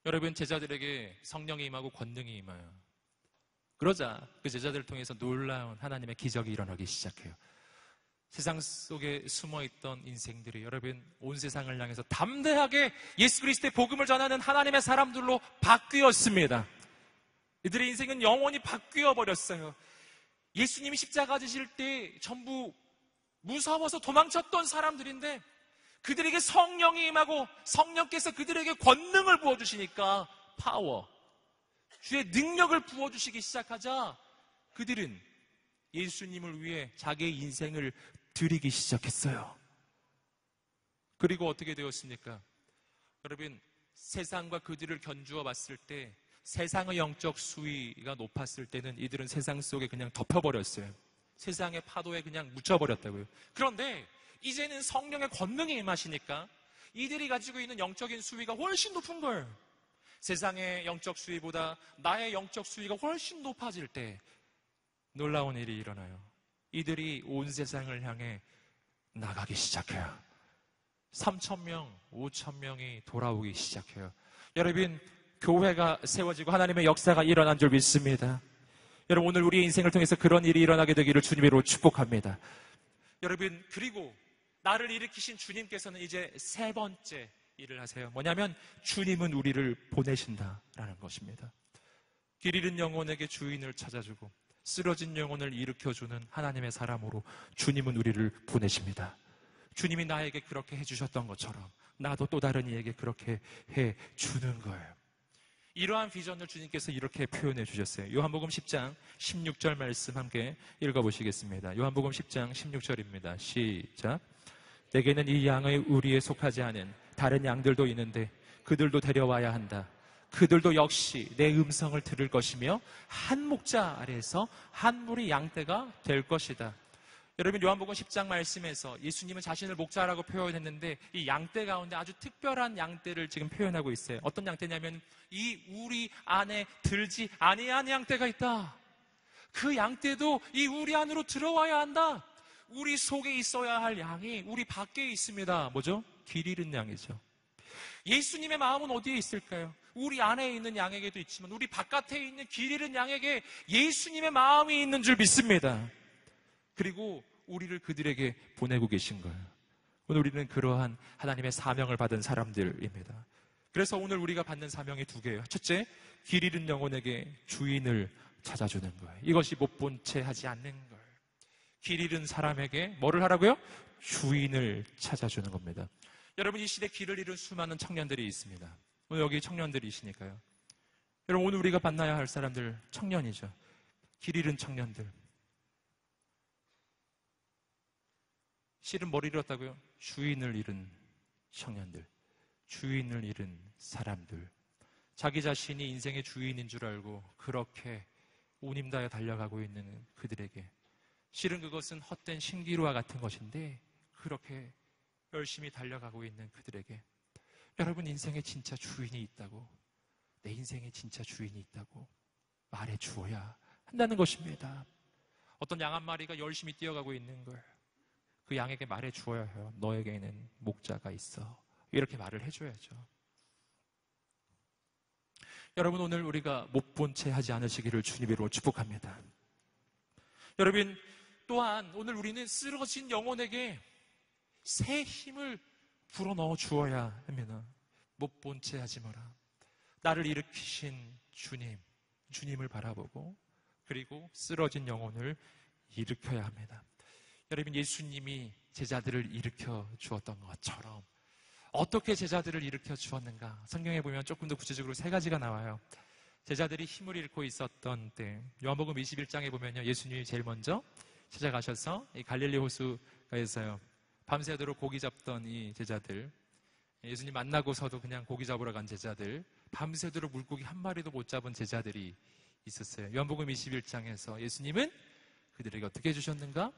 여러분, 제자들에게 성령이 임하고 권능이 임해요. 그러자 그 제자들을 통해서 놀라운 하나님의 기적이 일어나기 시작해요. 세상 속에 숨어있던 인생들이 여러분 온 세상을 향해서 담대하게 예수 그리스도의 복음을 전하는 하나님의 사람들로 바뀌었습니다. 이들의 인생은 영원히 바뀌어 버렸어요. 예수님이 십자가 지실 때 전부 무서워서 도망쳤던 사람들인데 그들에게 성령이 임하고 성령께서 그들에게 권능을 부어주시니까 파워, 주의 능력을 부어주시기 시작하자 그들은 예수님을 위해 자기의 인생을 드리기 시작했어요. 그리고 어떻게 되었습니까? 여러분, 세상과 그들을 견주어 봤을 때 세상의 영적 수위가 높았을 때는 이들은 세상 속에 그냥 덮여버렸어요. 세상의 파도에 그냥 묻혀버렸다고요. 그런데 이제는 성령의 권능이 임하시니까 이들이 가지고 있는 영적인 수위가 훨씬 높은 거예요. 세상의 영적 수위보다 나의 영적 수위가 훨씬 높아질 때 놀라운 일이 일어나요. 이들이 온 세상을 향해 나가기 시작해요. 3,000명, 5,000명이 돌아오기 시작해요. 여러분, 교회가 세워지고 하나님의 역사가 일어난 줄 믿습니다. 여러분, 오늘 우리의 인생을 통해서 그런 일이 일어나게 되기를 주님으로 축복합니다. 여러분, 그리고 나를 일으키신 주님께서는 이제 세 번째 일을 하세요. 뭐냐면 주님은 우리를 보내신다라는 것입니다. 길 잃은 영혼에게 주인을 찾아주고 쓰러진 영혼을 일으켜주는 하나님의 사람으로 주님은 우리를 보내십니다. 주님이 나에게 그렇게 해주셨던 것처럼 나도 또 다른 이에게 그렇게 해주는 거예요. 이러한 비전을 주님께서 이렇게 표현해 주셨어요. 요한복음 10장 16절 말씀 함께 읽어보시겠습니다. 요한복음 10장 16절입니다. 시작. 내게는 이 양의 우리에 속하지 않은 다른 양들도 있는데 그들도 데려와야 한다. 그들도 역시 내 음성을 들을 것이며 한 목자 아래에서 한 무리 양떼가 될 것이다. 여러분, 요한복음 10장 말씀에서 예수님은 자신을 목자라고 표현했는데 이 양떼 가운데 아주 특별한 양떼를 지금 표현하고 있어요. 어떤 양떼냐면 이 우리 안에 들지 아니한 양떼가 있다. 그 양떼도 이 우리 안으로 들어와야 한다. 우리 속에 있어야 할 양이 우리 밖에 있습니다. 뭐죠? 길 잃은 양이죠. 예수님의 마음은 어디에 있을까요? 우리 안에 있는 양에게도 있지만 우리 바깥에 있는 길 잃은 양에게 예수님의 마음이 있는 줄 믿습니다. 그리고 우리를 그들에게 보내고 계신 거예요. 오늘 우리는 그러한 하나님의 사명을 받은 사람들입니다. 그래서 오늘 우리가 받는 사명이 두 개예요. 첫째, 길 잃은 영혼에게 주인을 찾아주는 거예요. 이것이 못 본 채 하지 않는 거예요. 길 잃은 사람에게 뭐를 하라고요? 주인을 찾아주는 겁니다. 여러분, 이 시대 길을 잃은 수많은 청년들이 있습니다. 오늘 여기 청년들이시니까요. 여러분, 오늘 우리가 만나야 할 사람들 청년이죠. 길 잃은 청년들. 실은 머리를 잃었다고요? 주인을 잃은 청년들, 주인을 잃은 사람들, 자기 자신이 인생의 주인인 줄 알고 그렇게 운임다에 달려가고 있는 그들에게 실은 그것은 헛된 신기루와 같은 것인데 그렇게 열심히 달려가고 있는 그들에게 여러분, 인생에 진짜 주인이 있다고, 내 인생에 진짜 주인이 있다고 말해 주어야 한다는 것입니다. 어떤 양 한 마리가 열심히 뛰어가고 있는 걸 그 양에게 말해 주어야 해요. 너에게는 목자가 있어. 이렇게 말을 해줘야죠. 여러분, 오늘 우리가 못 본 채 하지 않으시기를 주님으로 축복합니다. 여러분, 또한 오늘 우리는 쓰러진 영혼에게 새 힘을 불어넣어 주어야 합니다. 못 본 채 하지 마라. 나를 일으키신 주님을 바라보고 그리고 쓰러진 영혼을 일으켜야 합니다. 여러분, 예수님이 제자들을 일으켜 주었던 것처럼 어떻게 제자들을 일으켜 주었는가? 성경에 보면 조금 더 구체적으로 세 가지가 나와요. 제자들이 힘을 잃고 있었던 때 요한복음 21장에 보면요, 예수님이 제일 먼저 찾아가셔서 이 갈릴리 호수가에서요 밤새도록 고기 잡던 이 제자들, 예수님 만나고서도 그냥 고기 잡으러 간 제자들, 밤새도록 물고기 한 마리도 못 잡은 제자들이 있었어요. 요한복음 21장에서 예수님은 그들에게 어떻게 해주셨는가?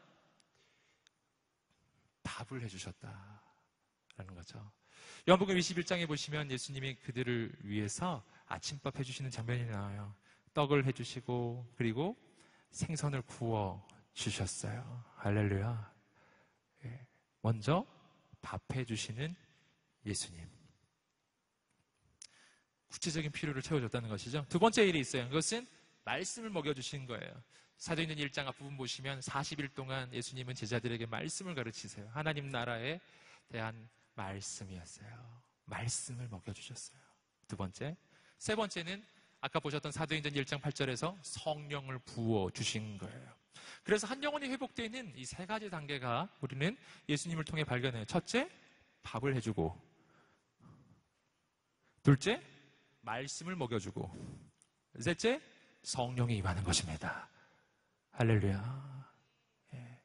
밥을 해주셨다라는 거죠. 요한복음 21장에 보시면 예수님이 그들을 위해서 아침밥 해주시는 장면이 나와요. 떡을 해주시고 그리고 생선을 구워 주셨어요. 할렐루야. 먼저 밥 해주시는 예수님. 구체적인 필요를 채워줬다는 것이죠. 두 번째 일이 있어요. 그것은 말씀을 먹여주신 거예요. 사도행전 1장 앞부분 보시면 40일 동안 예수님은 제자들에게 말씀을 가르치세요. 하나님 나라에 대한 말씀이었어요. 말씀을 먹여주셨어요. 두 번째. 세 번째는 아까 보셨던 사도행전 1장 8절에서 성령을 부어주신 거예요. 그래서 한 영혼이 회복되는 이 세 가지 단계가 우리는 예수님을 통해 발견해요. 첫째, 밥을 해주고, 둘째, 말씀을 먹여주고, 셋째, 성령이 임하는 것입니다. 할렐루야. 예.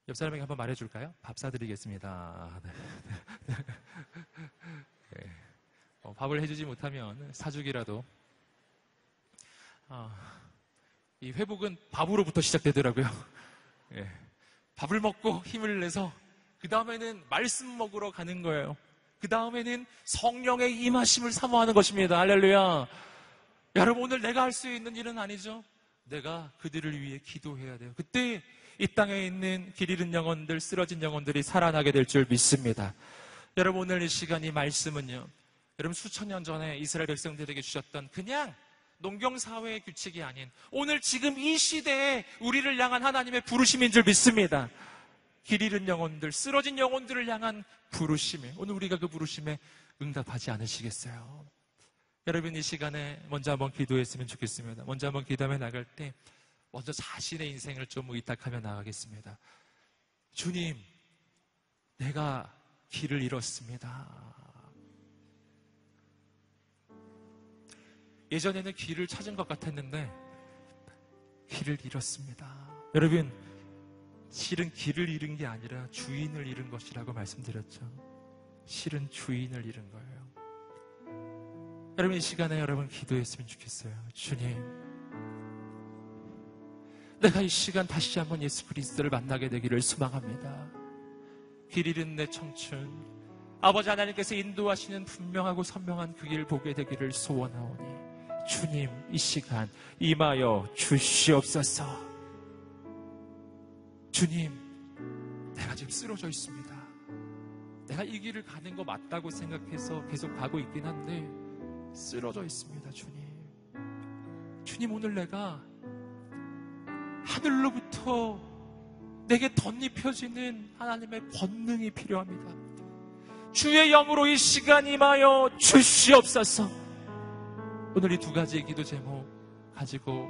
옆 사람에게 한번 말해줄까요? 밥 사드리겠습니다. 예. 밥을 해주지 못하면 사주기라도. 이 회복은 밥으로부터 시작되더라고요. 예. 밥을 먹고 힘을 내서 그 다음에는 말씀 먹으러 가는 거예요. 그 다음에는 성령의 임하심을 사모하는 것입니다. 할렐루야. 여러분, 오늘 내가 할 수 있는 일은 아니죠. 내가 그들을 위해 기도해야 돼요. 그때 이 땅에 있는 길 잃은 영혼들, 쓰러진 영혼들이 살아나게 될 줄 믿습니다. 여러분, 오늘 이 시간 이 말씀은요, 여러분 수천 년 전에 이스라엘 백성들에게 주셨던 그냥 농경사회의 규칙이 아닌 오늘 지금 이 시대에 우리를 향한 하나님의 부르심인 줄 믿습니다. 길 잃은 영혼들, 쓰러진 영혼들을 향한 부르심에, 오늘 우리가 그 부르심에 응답하지 않으시겠어요? 여러분, 이 시간에 먼저 한번 기도했으면 좋겠습니다. 먼저 한번 기도하며 나갈 때 먼저 자신의 인생을 좀 의탁하며 나가겠습니다. 주님, 내가 길을 잃었습니다. 예전에는 길을 찾은 것 같았는데 길을 잃었습니다. 여러분, 실은 길을 잃은 게 아니라 주인을 잃은 것이라고 말씀드렸죠. 실은 주인을 잃은 거예요. 여러분, 이 시간에 여러분 기도했으면 좋겠어요. 주님, 내가 이 시간 다시 한번 예수 그리스도를 만나게 되기를 소망합니다. 길 잃은 내 청춘, 아버지 하나님께서 인도하시는 분명하고 선명한 그 길 보게 되기를 소원하오니 주님, 이 시간 임하여 주시옵소서. 주님, 내가 지금 쓰러져 있습니다. 내가 이 길을 가는 거 맞다고 생각해서 계속 가고 있긴 한데 쓰러져 있습니다. 주님, 오늘 내가 하늘로부터 내게 덧입혀지는 하나님의 권능이 필요합니다. 주의 영으로 이 시간 임하여 주시옵소서. 오늘 이 두 가지의 기도 제목 가지고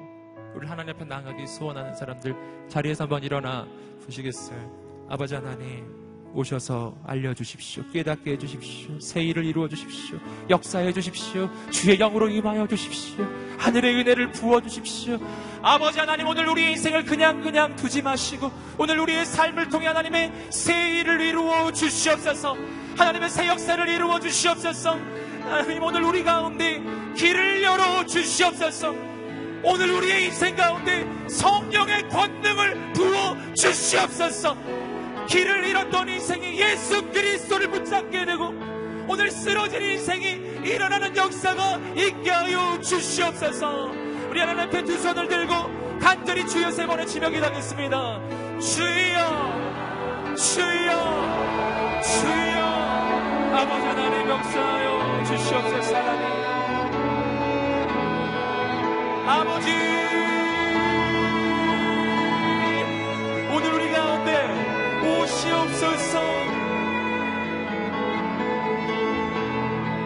우리 하나님 앞에 나아가기 소원하는 사람들 자리에서 한번 일어나 보시겠어요? 아버지 하나님, 오셔서 알려주십시오. 깨닫게 해주십시오. 새 일을 이루어 주십시오. 역사해 주십시오. 주의 영으로 임하여 주십시오. 하늘의 은혜를 부어주십시오. 아버지 하나님, 오늘 우리의 인생을 그냥 두지 마시고 오늘 우리의 삶을 통해 하나님의 새 일을 이루어 주시옵소서. 하나님의 새 역사를 이루어 주시옵소서. 하나님, 오늘 우리 가운데 길을 열어 주시옵소서. 오늘 우리의 인생 가운데 성령의 권능을 부어 주시옵소서. 길을 잃었던 인생이 예수 그리스도를 붙잡게 되고 오늘 쓰러진 인생이 일어나는 역사가 있게 하여 주시옵소서. 우리 하나님 앞에 두 손을 들고 간절히 주여 세 번의 지명 기도하겠습니다. 주여, 주여, 주여. 아버지 하나님, 역사하여 주시옵소서. 아버지, 오늘 우리 가운데 오시옵소서.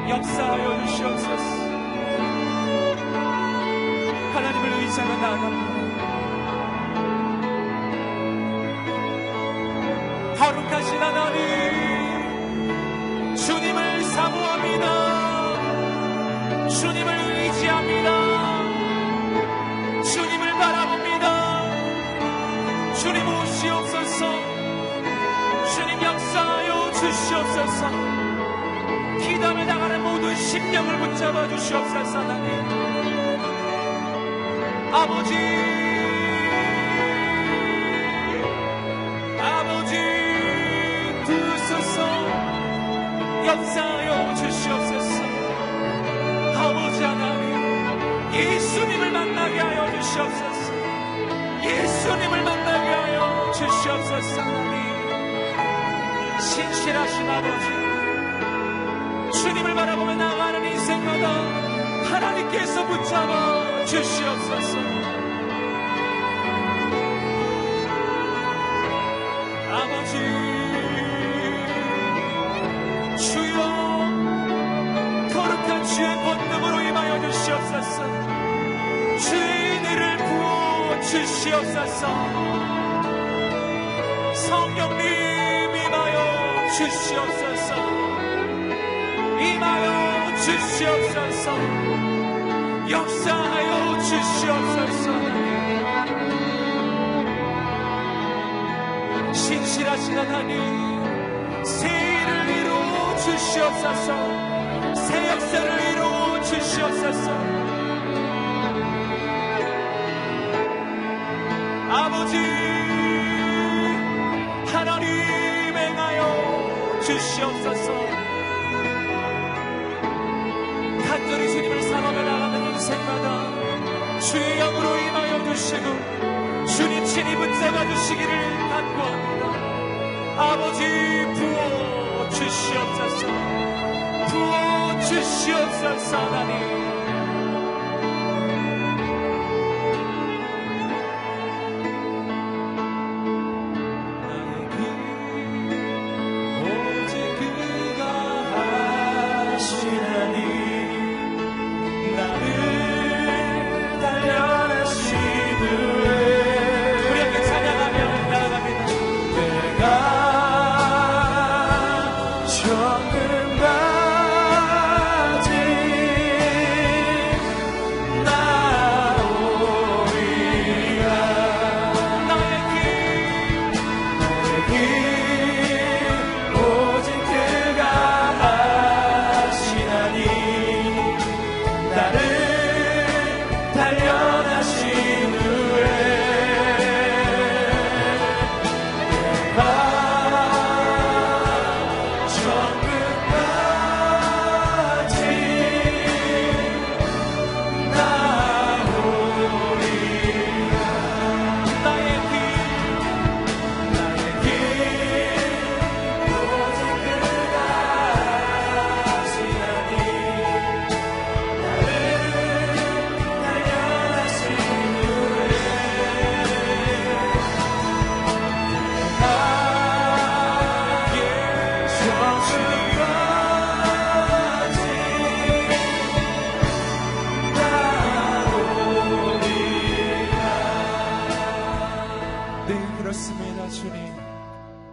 역사하여 주시옵소서. 하나님을 의지하며 나아갑니다. 거룩하신 하나님, 주님을 사모합니다. 주님을 의지합니다. 주님을 바라봅니다. 주님 오시옵소서. 주님 역사하여 주시옵소서. 기도하며 나가는 모든 심령을 붙잡아 주시옵소서. 하나님, 아버지, 두소서. 역사하여 주시옵소서. 아버지 하나님, 예수님을 만나게 하여 주시옵소서. 예수님을 만나게 하여 주시옵소서. 하나님, 신실하신 아버지, 주님을 바라보며 나가는 인생마다 하나님께서 붙잡아 주시옵소서. 아버지, 주여, 거룩한 주의 권능으로 임하여 주시옵소서. 주의 은혜를 부어 주시옵소서. 성령님 임하여 주시옵소서. 임하여 주시옵소서. 역사하여 주시옵소서. 신실하신 하나님, 새 일을 이루어 주시옵소서. 새 역사를 이루어 주시옵소서. 아버지 하나님, 행하여 주시옵소서. 간절히 주님을 사랑하며 나가는 인생마다 주의 영으로 임하여 주시고 주님 친히 붙잡아 주시기를 간구합니다. 아버지 부어 주시옵소서. 부어 주시옵소서. 하나님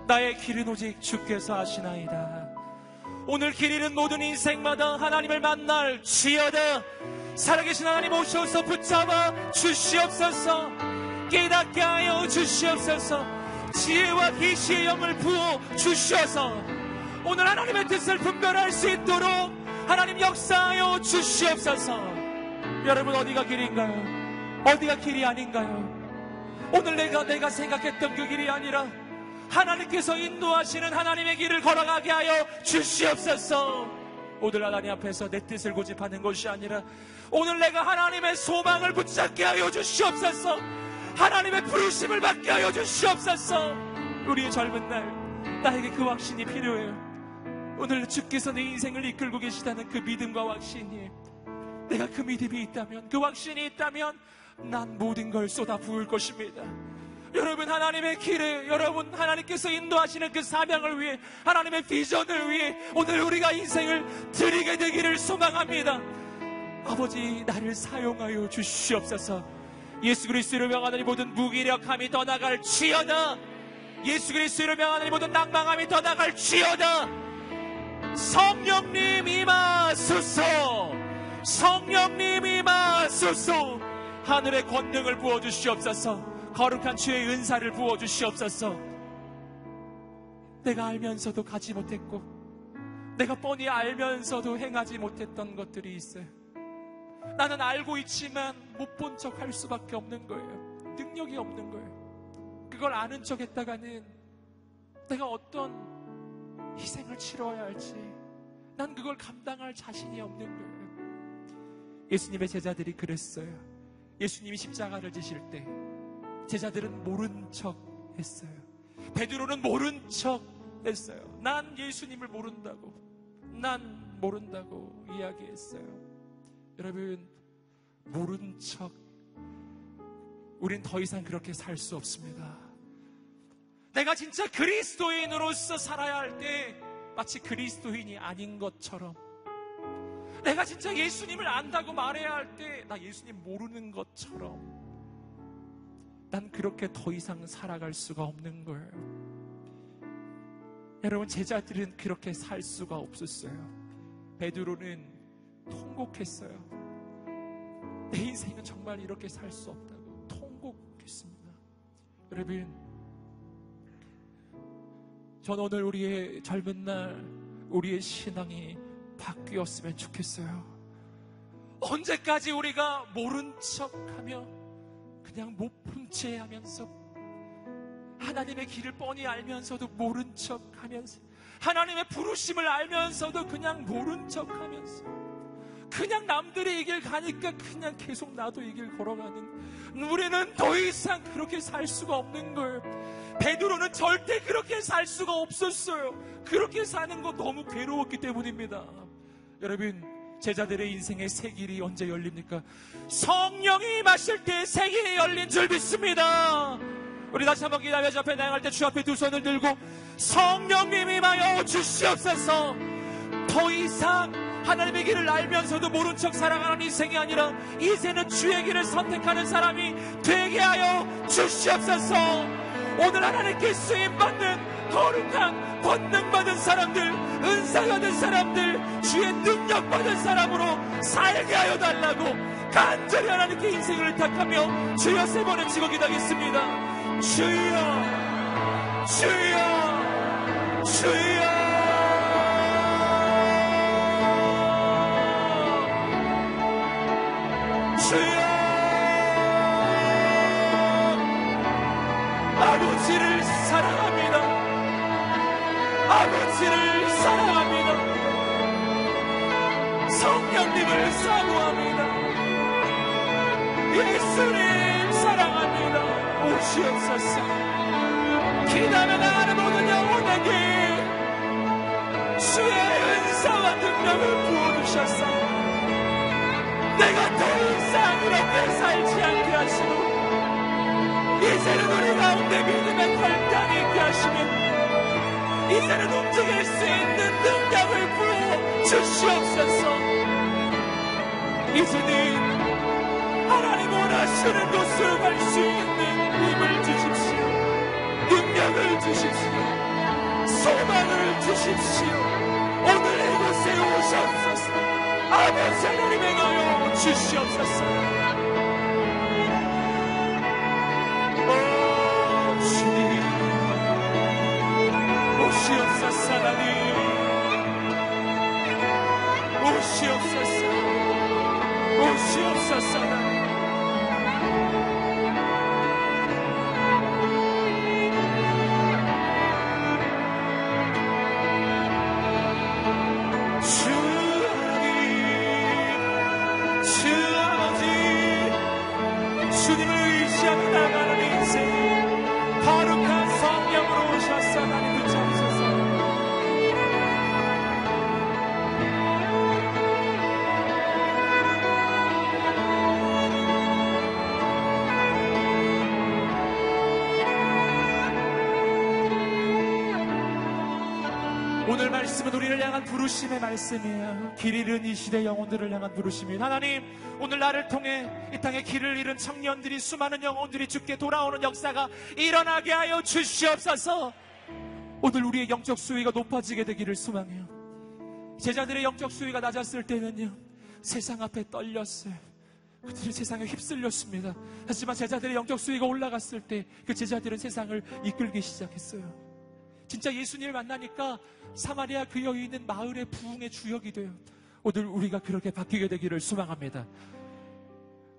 나의 길은 오직 주께서 하시나이다. 오늘 길 잃은 모든 인생마다 하나님을 만날 지어다. 살아계신 하나님 오셔서 붙잡아 주시옵소서. 깨닫게 하여 주시옵소서. 지혜와 계시의 영을 부어 주셔서 오늘 하나님의 뜻을 분별할 수 있도록 하나님 역사하여 주시옵소서. 여러분 어디가 길인가요? 어디가 길이 아닌가요? 오늘 내가 생각했던 그 길이 아니라 하나님께서 인도하시는 하나님의 길을 걸어가게 하여 주시옵소서. 오늘 하나님 앞에서 내 뜻을 고집하는 것이 아니라 오늘 내가 하나님의 소망을 붙잡게 하여 주시옵소서. 하나님의 부르심을 받게 하여 주시옵소서. 우리의 젊은 날 나에게 그 확신이 필요해요. 오늘 주께서 내 인생을 이끌고 계시다는 그 믿음과 확신이, 내가 그 믿음이 있다면, 그 확신이 있다면 난 모든 걸 쏟아 부을 것입니다. 여러분 하나님의 길을, 여러분 하나님께서 인도하시는 그 사명을 위해, 하나님의 비전을 위해 오늘 우리가 인생을 드리게 되기를 소망합니다. 아버지 나를 사용하여 주시옵소서. 예수 그리스도로 명하노니 모든 무기력함이 떠나갈 지어다. 예수 그리스도로 명하노니 모든 낭망함이 떠나갈 지어다. 성령님 임하소서. 성령님 임하소서. 하늘의 권능을 부어주시옵소서. 거룩한 주의 은사를 부어주시옵소서. 내가 알면서도 가지 못했고, 내가 뻔히 알면서도 행하지 못했던 것들이 있어요. 나는 알고 있지만 못 본 척 할 수밖에 없는 거예요. 능력이 없는 거예요. 그걸 아는 척 했다가는 내가 어떤 희생을 치러야 할지 난 그걸 감당할 자신이 없는 거예요. 예수님의 제자들이 그랬어요. 예수님이 십자가를 지실 때 제자들은 모른 척 했어요. 베드로는 모른 척 했어요. 난 예수님을 모른다고, 난 모른다고 이야기했어요. 여러분, 모른 척, 우린 더 이상 그렇게 살 수 없습니다. 내가 진짜 그리스도인으로서 살아야 할 때 마치 그리스도인이 아닌 것처럼, 내가 진짜 예수님을 안다고 말해야 할 때 나 예수님 모르는 것처럼, 난 그렇게 더 이상 살아갈 수가 없는 거예요. 여러분, 제자들은 그렇게 살 수가 없었어요. 베드로는 통곡했어요. 내 인생은 정말 이렇게 살 수 없다고 통곡했습니다. 여러분, 전 오늘 우리의 젊은 날, 우리의 신앙이 바뀌었으면 좋겠어요. 언제까지 우리가 모른 척하며 그냥 못 본 채 하면서, 하나님의 길을 뻔히 알면서도 모른 척 하면서, 하나님의 부르심을 알면서도 그냥 모른 척 하면서, 그냥 남들이 이 길 가니까 그냥 계속 나도 이 길 걸어가는, 우리는 더 이상 그렇게 살 수가 없는 거예요. 베드로는 절대 그렇게 살 수가 없었어요. 그렇게 사는 거 너무 괴로웠기 때문입니다. 여러분, 제자들의 인생의 새 길이 언제 열립니까? 성령이 임하실 때 새 길이 열린 줄 믿습니다. 우리 다시 한번 기도하며 주 앞에 나아갈 때 주 앞에 두 손을 들고 성령님 임하여 주시옵소서. 더 이상 하나님의 길을 알면서도 모른 척 살아가는 인생이 아니라 이제는 주의 길을 선택하는 사람이 되게 하여 주시옵소서. 오늘 하나님께 쓰임받는 거룩한 권능받은 사람들, 은사받은 사람들, 주의 능력받은 사람으로 살게 하여 달라고 간절히 하나님께 인생을 의탁하며 주여 세 번을 치고 기도하겠습니다. 주여, 주여, 주여. 주여, 아버지를 사랑합니다. 아버지를 사랑합니다. 성령님을 사모합니다. 예수님 사랑합니다. 오시옵소서. 기도하며 나가는 모든 영혼에게 주의 은사와 능력을 부어주셨사 내가 더 이상 이렇게 살지 않게 하시고 이제는 우리 가운데 믿음의 결단이 있게 하시며 이제는 움직일 수 있는 능력을 부어 주시옵소서. 이제는 하나님 원하시는 곳으로 갈 수 있는 힘을 주십시오. 능력을 주십시오. 소망을 주십시오. 오늘 이곳에 오셨소서. 아버지 하나님 행하여 주시옵소서. 오 주님 오시옵소서. 하나님 오시옵소서. 오시옵소서. 하나님 주님을 의지하며 나가는 인생, 거룩한 성령으로 오셔서 하나님 붙잡으소서. 오늘 말씀은 우리를 향한 부르심의 말씀이에요. 길 잃은 이 시대 영혼들을 향한 부르심이에요. 하나님, 오늘 나를 통해 이 땅에 길을 잃은 청년들이, 수많은 영혼들이 주께 돌아오는 역사가 일어나게 하여 주시옵소서. 오늘 우리의 영적 수위가 높아지게 되기를 소망해요. 제자들의 영적 수위가 낮았을 때는요, 세상 앞에 떨렸어요. 그들이 세상에 휩쓸렸습니다. 하지만 제자들의 영적 수위가 올라갔을 때 그 제자들은 세상을 이끌기 시작했어요. 진짜 예수님을 만나니까 사마리아 그 여인은 마을의 부흥의 주역이 돼요. 오늘 우리가 그렇게 바뀌게 되기를 소망합니다.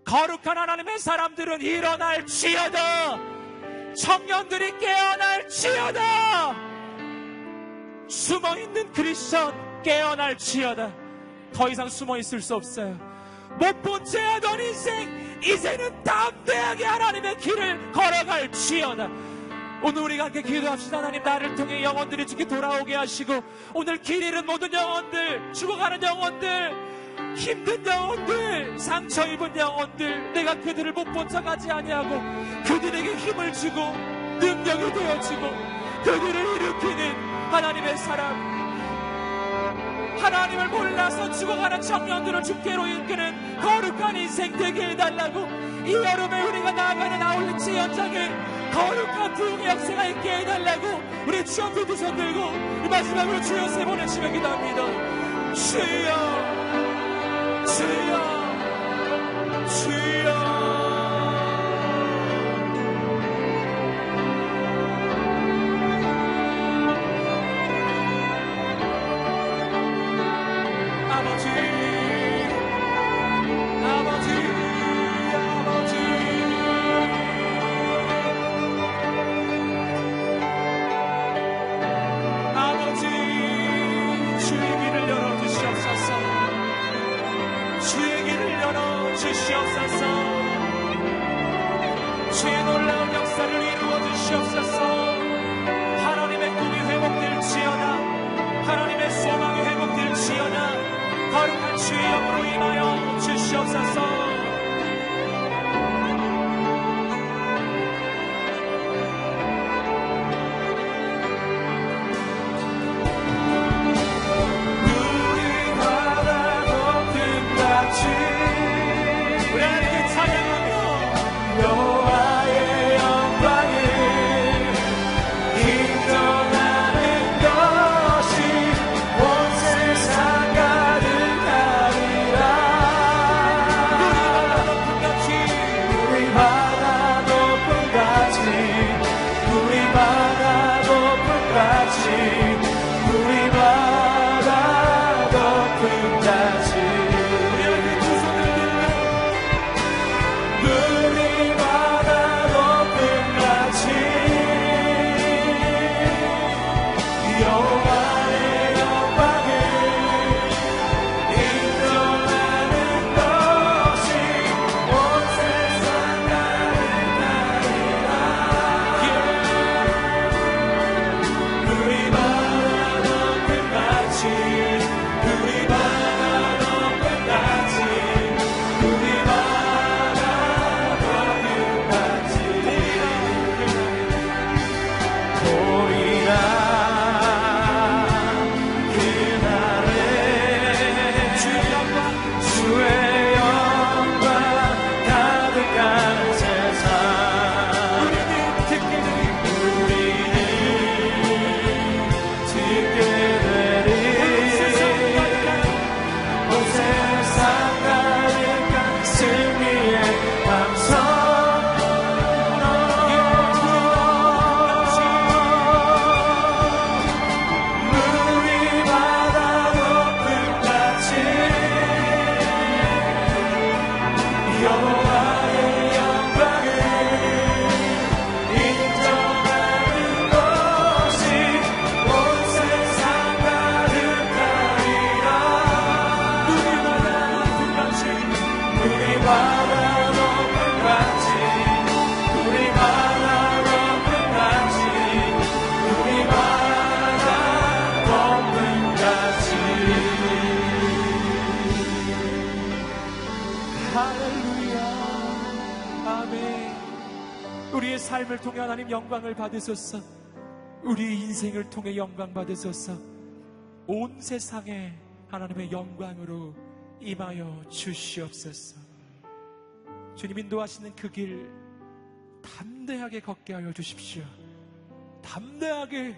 거룩한 하나님의 사람들은 일어날지어다. 청년들이 깨어날지어다. 숨어있는 크리스천 깨어날지어다. 더 이상 숨어있을 수 없어요. 못 본 채 하던 인생 이제는 담대하게 하나님의 길을 걸어갈지어다. 오늘 우리가 함께 기도합시다. 하나님, 나를 통해 영혼들이 주께 돌아오게 하시고 오늘 길 잃은 모든 영혼들, 죽어가는 영혼들, 힘든 영혼들, 상처 입은 영혼들, 내가 그들을 못 본 척하지 아니하고 그들에게 힘을 주고 능력이 되어주고 그들을 일으키는 하나님의 사람, 하나님을 몰라서 죽어가는 청년들을 주께로 이끄는 거룩한 인생 되게 해달라고, 이 여름에 우리가 나아가는 아울리치 현장에 거룩한 부흥의 역사가 있게 해달라고 우리 주 앞에 두 손 들고 마지막으로 주여 세 번을 치며 기도합니다. 주여, 주여, 주여. 주의 놀라운 역사를 이루어 주시옵소서. 하나님의 꿈이 회복될지어다. 하나님의 소망이 회복될지어다. 거룩한 주의 영으로 임하여 주시옵소서. 우리의 삶을 통해 하나님 영광을 받으소서. 우리의 인생을 통해 영광 받으소서. 온 세상에 하나님의 영광으로 임하여 주시옵소서. 주님 인도하시는 그 길 담대하게 걷게 하여 주십시오. 담대하게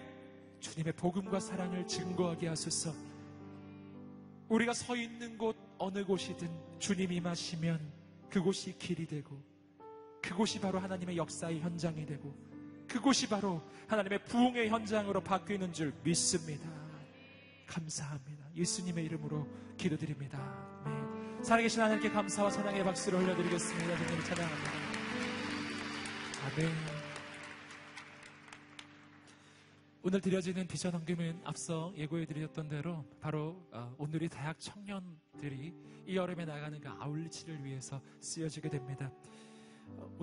주님의 복음과 사랑을 증거하게 하소서. 우리가 서 있는 곳 어느 곳이든 주님 임하시면 그곳이 길이 되고, 그곳이 바로 하나님의 역사의 현장이 되고, 그곳이 바로 하나님의 부흥의 현장으로 바뀌는 줄 믿습니다. 감사합니다. 예수님의 이름으로 기도드립니다. 아멘. 살아계신 하나님께 감사와 사랑의 박수를 올려드리겠습니다. 주님을 찬양합니다. 아멘. 오늘 드려지는 비전 헌금은 앞서 예고해드렸던 대로 바로 오늘이 대학 청년들이 이 여름에 나가는 그 아울리치를 위해서 쓰여지게 됩니다.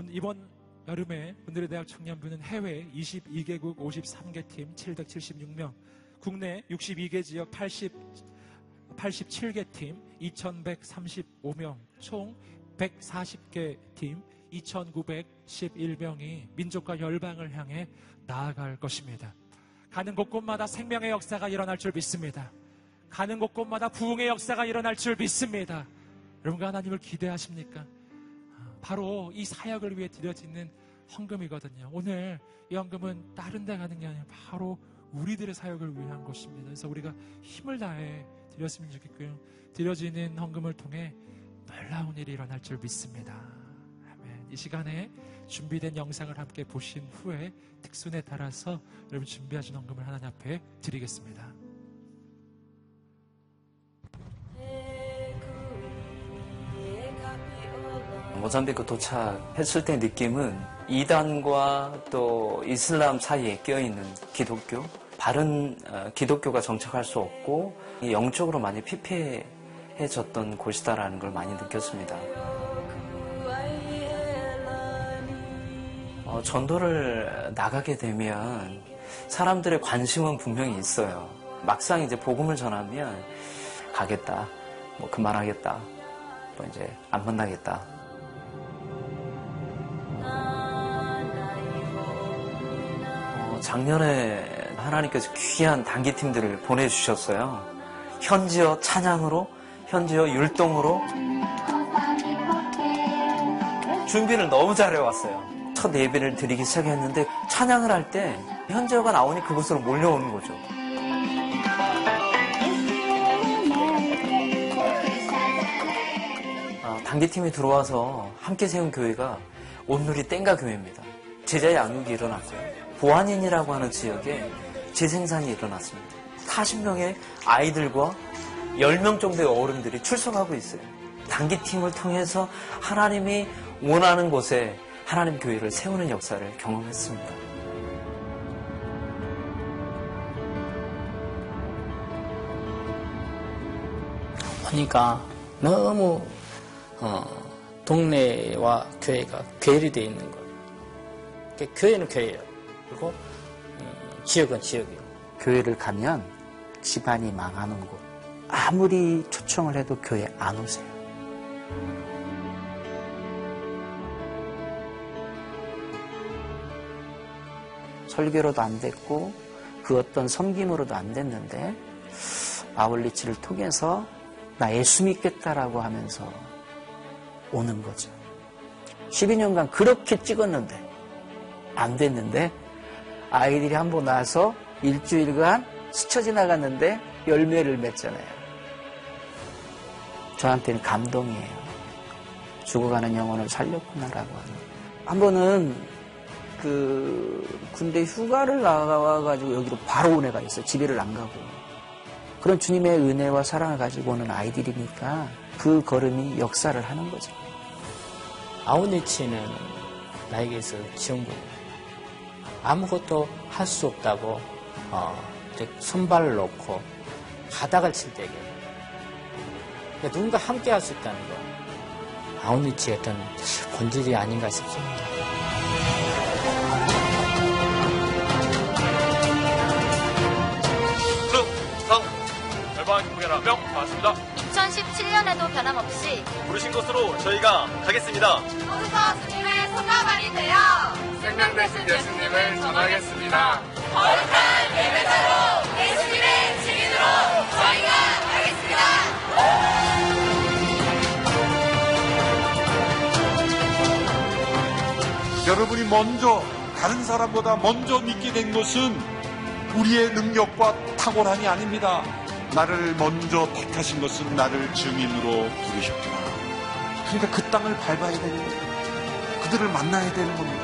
이번 여름에 오늘의 대학 청년부는 해외 22개국 53개 팀 776명, 국내 62개 지역 87개 팀 2135명, 총 140개 팀 2911명이 민족과 열방을 향해 나아갈 것입니다. 가는 곳곳마다 생명의 역사가 일어날 줄 믿습니다. 가는 곳곳마다 부흥의 역사가 일어날 줄 믿습니다. 여러분과 하나님을 기대하십니까? 바로 이 사역을 위해 드려지는 헌금이거든요. 오늘 이 헌금은 다른 데 가는 게 아니라 바로 우리들의 사역을 위한 것입니다. 그래서 우리가 힘을 다해 드렸으면 좋겠고요. 드려지는 헌금을 통해 놀라운 일이 일어날 줄 믿습니다. 아멘. 이 시간에 준비된 영상을 함께 보신 후에 특순에 따라서 여러분 준비하신 헌금을 하나님 앞에 드리겠습니다. 모잠비크 도착했을 때 느낌은 이단과 또 이슬람 사이에 껴있는 기독교, 바른 기독교가 정착할 수 없고 영적으로 많이 피폐해졌던 곳이다라는 걸 많이 느꼈습니다. 전도를 나가게 되면 사람들의 관심은 분명히 있어요. 막상 이제 복음을 전하면 가겠다, 뭐 그만하겠다, 뭐 이제 안 만나겠다. 작년에 하나님께서 귀한 단기팀들을 보내주셨어요. 현지어 찬양으로, 현지어 율동으로 준비를 너무 잘해왔어요. 첫 예배를 드리기 시작했는데 찬양을 할 때 현지어가 나오니 그곳으로 몰려오는 거죠. 단기팀이 들어와서 함께 세운 교회가 온누리 땡가 교회입니다. 제자 양육이 일어났고요. 보안인이라고 하는 지역에 재생산이 일어났습니다. 40명의 아이들과 10명 정도의 어른들이 출석하고 있어요. 단기팀을 통해서 하나님이 원하는 곳에 하나님 교회를 세우는 역사를 경험했습니다. 보니까 너무 동네와 교회가 괴리되어 있는 것. 교회는 교회예요. 그리고 지역은 지역이에요. 교회를 가면 집안이 망하는 곳. 아무리 초청을 해도 교회 안 오세요. 설교로도 안 됐고 그 어떤 섬김으로도 안 됐는데 아울리치를 통해서 나 예수 믿겠다라고 하면서 오는 거죠. 12년간 그렇게 찍었는데 안 됐는데 아이들이 한 번 와서 일주일간 스쳐 지나갔는데 열매를 맺잖아요. 저한테는 감동이에요. 죽어가는 영혼을 살렸구나라고 하는. 한 번은 군대 휴가를 나가가지고 여기로 바로 온 애가 있어요. 집에를 안 가고. 그런 주님의 은혜와 사랑을 가지고 오는 아이들이니까 그 걸음이 역사를 하는 거죠. 아우니치는 나에게서 지원군. 아무것도 할 수 없다고 선발을 놓고 바닥을 칠 때에 그러니까 누군가 함께 할 수 있다는 거. 아우니치의 어떤 본질이 아닌가 싶습니다. 명 반갑습니다. 2017년에도 변함없이 부르신 곳으로 저희가 가겠습니다. 모두서 주님의 소가발이 되어 생명 되신 예수님을 전하겠습니다. 거룩한 예배자로 예수님의 증인으로 저희가 가겠습니다. 여러분이 먼저 다른 사람보다 먼저 믿게 된 것은 우리의 능력과 탁월함이 아닙니다. 나를 먼저 택하신 것은 나를 증인으로 부르셨구나. 그러니까 그 땅을 밟아야 되는 겁니다. 그들을 만나야 되는 겁니다.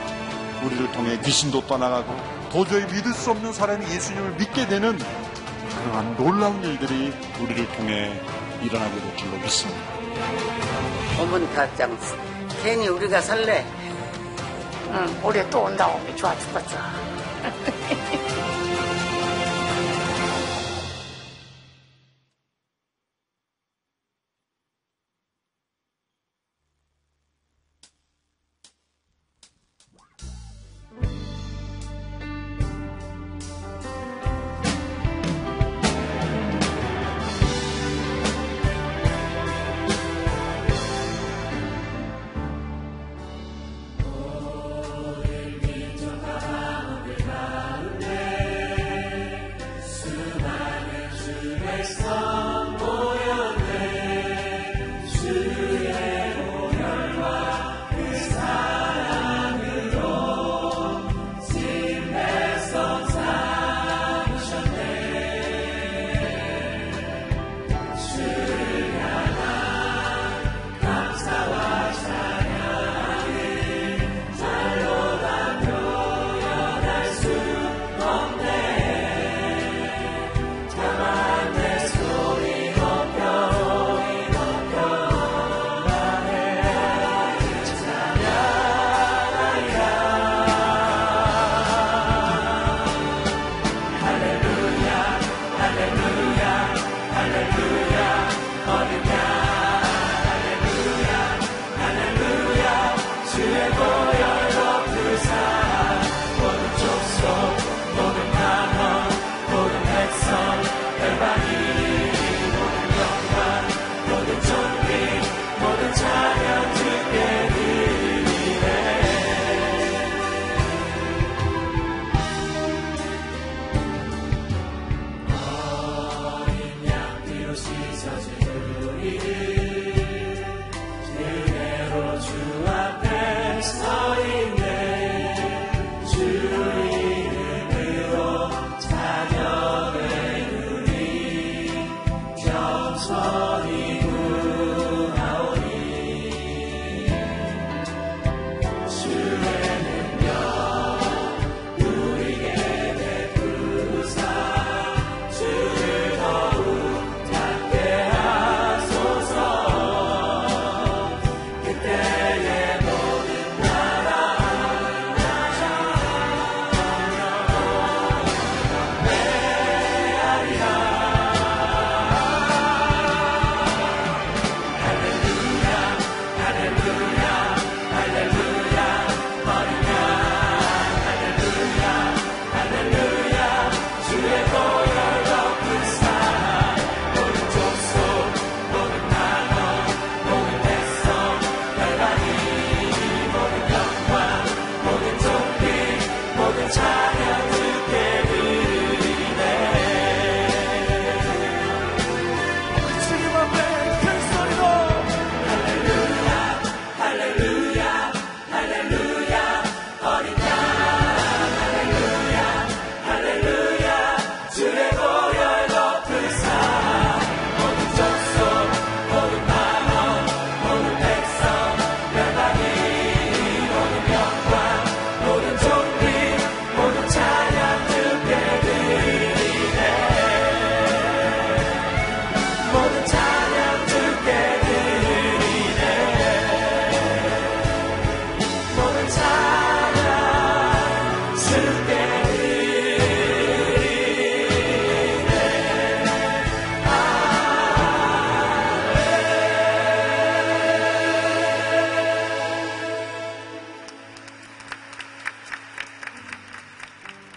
우리를 통해 귀신도 떠나가고 도저히 믿을 수 없는 사람이 예수님을 믿게 되는 그러한 놀라운 일들이 우리를 통해 일어나게 될 줄로 믿습니다. 어머니 가장 괜히 우리가 살래. 올해 또 온다고 좋아 죽겠어.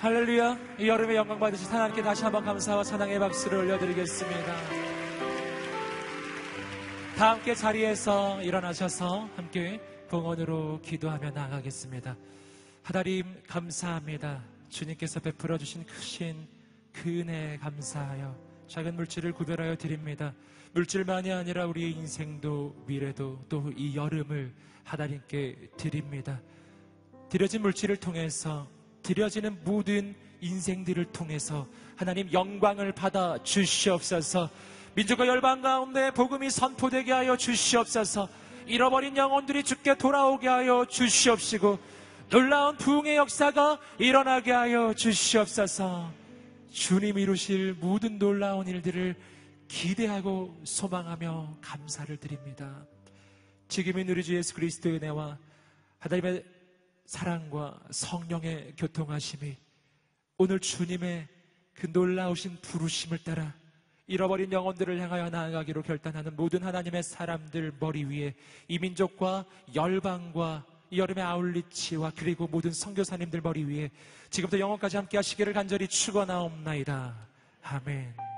할렐루야. 이 여름의 영광 받으신 하나님께 다시 한번 감사와 찬양의 박수를 올려드리겠습니다. 다 함께 자리에서 일어나셔서 함께 봉헌으로 기도하며 나아가겠습니다. 하나님 감사합니다. 주님께서 베풀어 주신 크신 그 은혜에 감사하여 작은 물질을 구별하여 드립니다. 물질만이 아니라 우리의 인생도 미래도 또 이 여름을 하나님께 드립니다. 드려진 물질을 통해서 드려지는 모든 인생들을 통해서 하나님 영광을 받아 주시옵소서. 민족과 열방 가운데 복음이 선포되게 하여 주시옵소서. 잃어버린 영혼들이 주께 돌아오게 하여 주시옵시고 놀라운 부흥의 역사가 일어나게 하여 주시옵소서. 주님 이루실 모든 놀라운 일들을 기대하고 소망하며 감사를 드립니다. 지금의 우리 주 예수 그리스도의 은혜와 하나님의 사랑과 성령의 교통하심이 오늘 주님의 그 놀라우신 부르심을 따라 잃어버린 영혼들을 향하여 나아가기로 결단하는 모든 하나님의 사람들 머리 위에 이 민족과 열방과 이 여름의 아울리치와 그리고 모든 선교사님들 머리 위에 지금부터 영원까지 함께 하시기를 간절히 축원하옵나이다. 아멘.